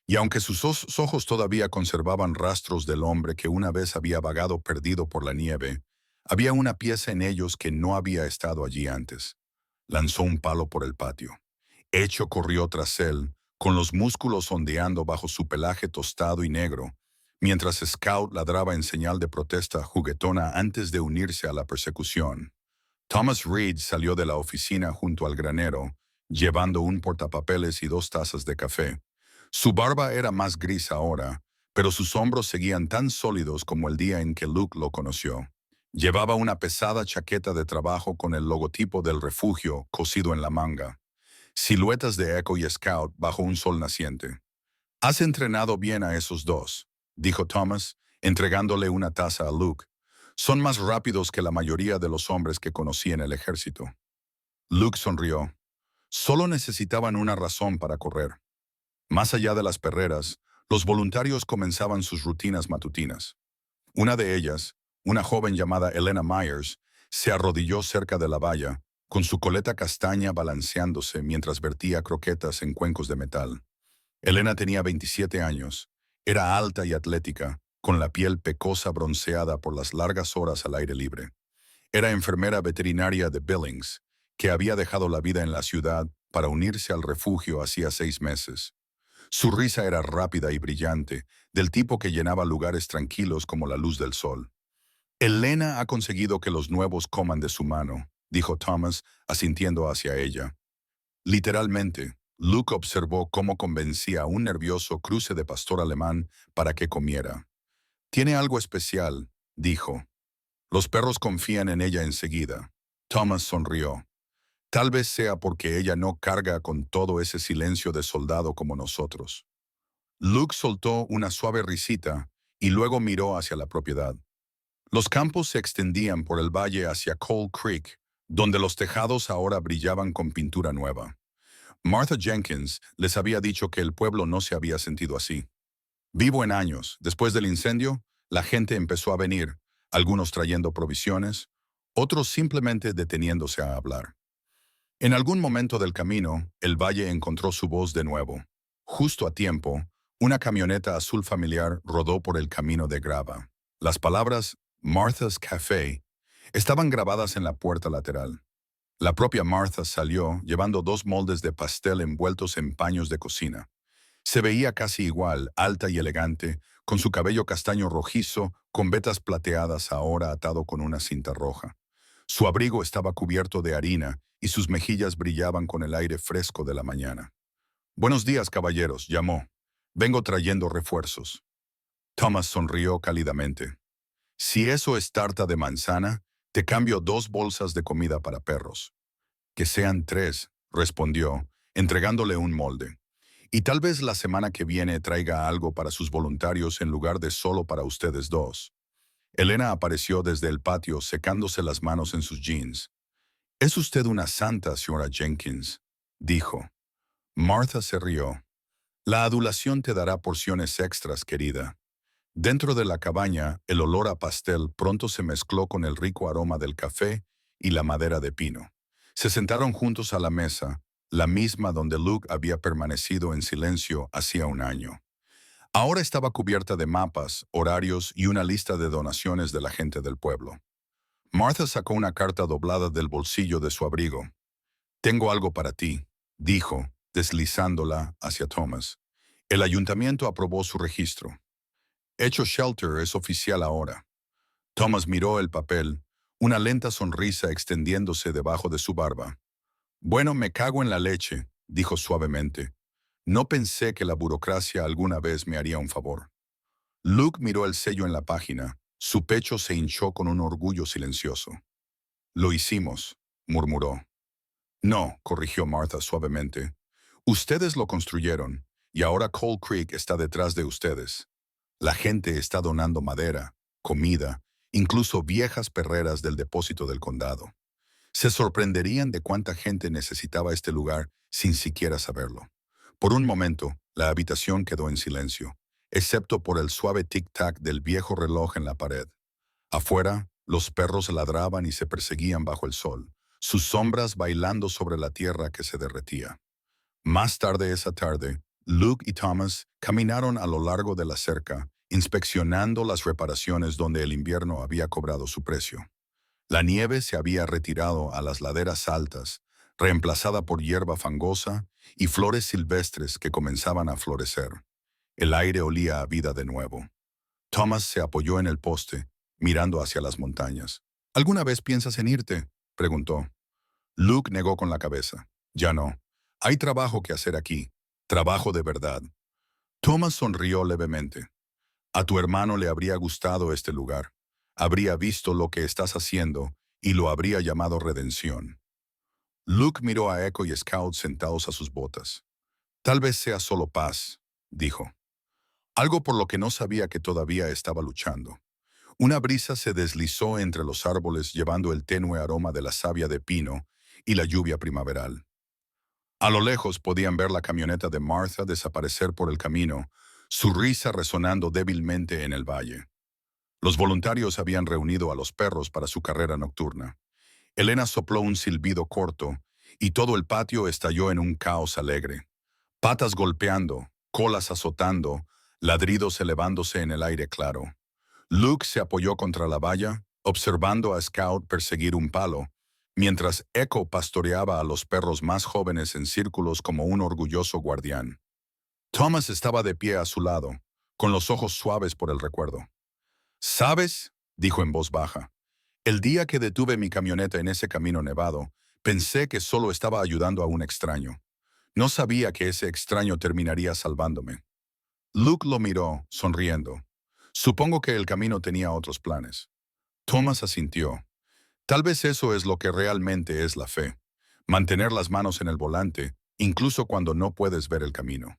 Y aunque sus ojos todavía conservaban rastros del hombre que una vez había vagado perdido por la nieve, había una pieza en ellos que no había estado allí antes. Lanzó un palo por el patio. Echo corrió tras él, con los músculos ondeando bajo su pelaje tostado y negro, mientras Scout ladraba en señal de protesta juguetona antes de unirse a la persecución. Thomas Reed salió de la oficina junto al granero, llevando un portapapeles y 2 tazas de café. Su barba era más gris ahora, pero sus hombros seguían tan sólidos como el día en que Luke lo conoció. Llevaba una pesada chaqueta de trabajo con el logotipo del refugio cosido en la manga. Siluetas de Echo y Scout bajo un sol naciente. «Has entrenado bien a esos dos», dijo Thomas, entregándole una taza a Luke. «Son más rápidos que la mayoría de los hombres que conocí en el ejército». Luke sonrió. Solo necesitaban una razón para correr. Más allá de las perreras, los voluntarios comenzaban sus rutinas matutinas. Una de ellas, una joven llamada Elena Myers, se arrodilló cerca de la valla, con su coleta castaña balanceándose mientras vertía croquetas en cuencos de metal. Elena tenía 27 años. Era alta y atlética, con la piel pecosa bronceada por las largas horas al aire libre. Era enfermera veterinaria de Billings, que había dejado la vida en la ciudad para unirse al refugio hacía 6 meses. Su risa era rápida y brillante, del tipo que llenaba lugares tranquilos como la luz del sol. «Elena ha conseguido que los nuevos coman de su mano», dijo Thomas, asintiendo hacia ella. Literalmente, Luke observó cómo convencía a un nervioso cruce de pastor alemán para que comiera. «Tiene algo especial», dijo. «Los perros confían en ella enseguida». Thomas sonrió. «Tal vez sea porque ella no carga con todo ese silencio de soldado como nosotros». Luke soltó una suave risita y luego miró hacia la propiedad. Los campos se extendían por el valle hacia Coal Creek, donde los tejados ahora brillaban con pintura nueva. Martha Jenkins les había dicho que el pueblo no se había sentido así. Vivo en años, después del incendio, la gente empezó a venir, algunos trayendo provisiones, otros simplemente deteniéndose a hablar. En algún momento del camino, el valle encontró su voz de nuevo. Justo a tiempo, una camioneta azul familiar rodó por el camino de grava. Las palabras «Martha's Café» estaban grabadas en la puerta lateral. La propia Martha salió llevando 2 moldes de pastel envueltos en paños de cocina. Se veía casi igual, alta y elegante, con su cabello castaño rojizo, con vetas plateadas ahora atado con una cinta roja. Su abrigo estaba cubierto de harina y sus mejillas brillaban con el aire fresco de la mañana. «Buenos días, caballeros», llamó. «Vengo trayendo refuerzos». Thomas sonrió cálidamente. «Si eso es tarta de manzana, te cambio 2 bolsas de comida para perros». «Que sean 3», respondió, entregándole un molde. «Y tal vez la semana que viene traiga algo para sus voluntarios en lugar de solo para ustedes 2». Elena apareció desde el patio secándose las manos en sus jeans. «Es usted una santa, señora Jenkins», dijo. Martha se rió. «La adulación te dará porciones extras, querida». Dentro de la cabaña, el olor a pastel pronto se mezcló con el rico aroma del café y la madera de pino. Se sentaron juntos a la mesa, la misma donde Luke había permanecido en silencio hacía un año. Ahora estaba cubierta de mapas, horarios y una lista de donaciones de la gente del pueblo. Martha sacó una carta doblada del bolsillo de su abrigo. «Tengo algo para ti», dijo, deslizándola hacia Thomas. «El ayuntamiento aprobó su registro. Echo Shelter es oficial ahora». Thomas miró el papel, una lenta sonrisa extendiéndose debajo de su barba. «Bueno, me cago en la leche», dijo suavemente. «No pensé que la burocracia alguna vez me haría un favor». Luke miró el sello en la página. Su pecho se hinchó con un orgullo silencioso. «Lo hicimos», murmuró. «No», corrigió Martha suavemente. «Ustedes lo construyeron, y ahora Coal Creek está detrás de ustedes. La gente está donando madera, comida, incluso viejas perreras del depósito del condado. Se sorprenderían de cuánta gente necesitaba este lugar sin siquiera saberlo». Por un momento, la habitación quedó en silencio, excepto por el suave tic-tac del viejo reloj en la pared. Afuera, los perros ladraban y se perseguían bajo el sol, sus sombras bailando sobre la tierra que se derretía. Más tarde esa tarde, Luke y Thomas caminaron a lo largo de la cerca, inspeccionando las reparaciones donde el invierno había cobrado su precio. La nieve se había retirado a las laderas altas, reemplazada por hierba fangosa y flores silvestres que comenzaban a florecer. El aire olía a vida de nuevo. Thomas se apoyó en el poste, mirando hacia las montañas. «¿Alguna vez piensas en irte?», preguntó. Luke negó con la cabeza. «Ya no. Hay trabajo que hacer aquí. Trabajo de verdad». Thomas sonrió levemente. «A tu hermano le habría gustado este lugar. Habría visto lo que estás haciendo y lo habría llamado redención». Luke miró a Echo y Scout sentados a sus botas. «Tal vez sea solo paz», dijo. Algo por lo que no sabía que todavía estaba luchando. Una brisa se deslizó entre los árboles llevando el tenue aroma de la savia de pino y la lluvia primaveral. A lo lejos podían ver la camioneta de Martha desaparecer por el camino, su risa resonando débilmente en el valle. Los voluntarios habían reunido a los perros para su carrera nocturna. Elena sopló un silbido corto y todo el patio estalló en un caos alegre. Patas golpeando, colas azotando, ladridos elevándose en el aire claro. Luke se apoyó contra la valla, observando a Scout perseguir un palo, mientras Echo pastoreaba a los perros más jóvenes en círculos como un orgulloso guardián. Thomas estaba de pie a su lado, con los ojos suaves por el recuerdo. «¿Sabes?», dijo en voz baja. «El día que detuve mi camioneta en ese camino nevado, pensé que solo estaba ayudando a un extraño. No sabía que ese extraño terminaría salvándome». Luke lo miró, sonriendo. «Supongo que el camino tenía otros planes». Thomas asintió. «Tal vez eso es lo que realmente es la fe. Mantener las manos en el volante, incluso cuando no puedes ver el camino».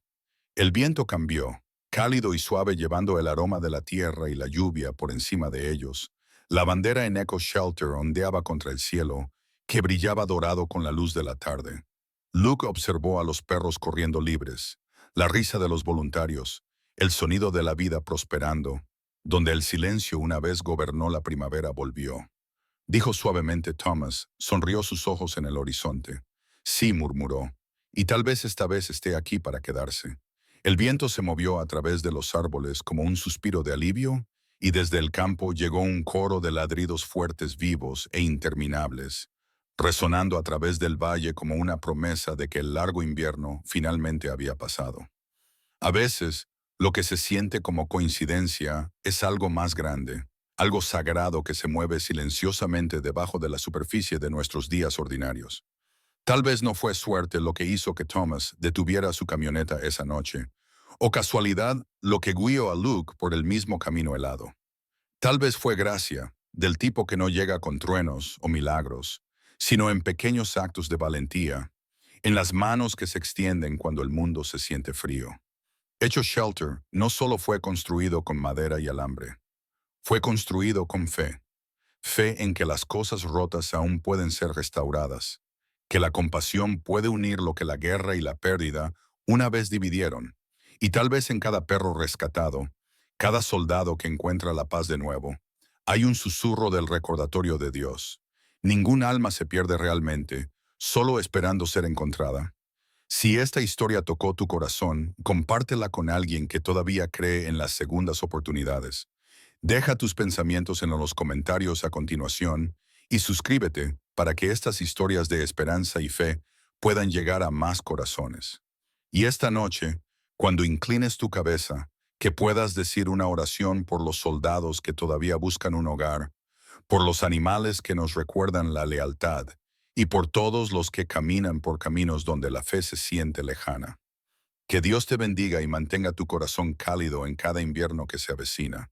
El viento cambió, cálido y suave llevando el aroma de la tierra y la lluvia por encima de ellos. La bandera en Echo Shelter ondeaba contra el cielo, que brillaba dorado con la luz de la tarde. Luke observó a los perros corriendo libres, la risa de los voluntarios, el sonido de la vida prosperando. Donde el silencio una vez gobernó la primavera volvió. Dijo suavemente Thomas, sonrió sus ojos en el horizonte. «Sí», murmuró, «y tal vez esta vez esté aquí para quedarse». El viento se movió a través de los árboles como un suspiro de alivio, y desde el campo llegó un coro de ladridos fuertes, vivos e interminables, resonando a través del valle como una promesa de que el largo invierno finalmente había pasado. A veces, lo que se siente como coincidencia es algo más grande, algo sagrado que se mueve silenciosamente debajo de la superficie de nuestros días ordinarios. Tal vez no fue suerte lo que hizo que Thomas detuviera su camioneta esa noche, o casualidad lo que guió a Luke por el mismo camino helado. Tal vez fue gracia, del tipo que no llega con truenos o milagros, sino en pequeños actos de valentía, en las manos que se extienden cuando el mundo se siente frío. Hecho Shelter no solo fue construido con madera y alambre, fue construido con fe. Fe en que las cosas rotas aún pueden ser restauradas, que la compasión puede unir lo que la guerra y la pérdida una vez dividieron, y tal vez en cada perro rescatado, cada soldado que encuentra la paz de nuevo, hay un susurro del recordatorio de Dios. Ningún alma se pierde realmente, solo esperando ser encontrada. Si esta historia tocó tu corazón, compártela con alguien que todavía cree en las segundas oportunidades. Deja tus pensamientos en los comentarios a continuación y suscríbete para que estas historias de esperanza y fe puedan llegar a más corazones. Y esta noche, cuando inclines tu cabeza, que puedas decir una oración por los soldados que todavía buscan un hogar, por los animales que nos recuerdan la lealtad y por todos los que caminan por caminos donde la fe se siente lejana. Que Dios te bendiga y mantenga tu corazón cálido en cada invierno que se avecina.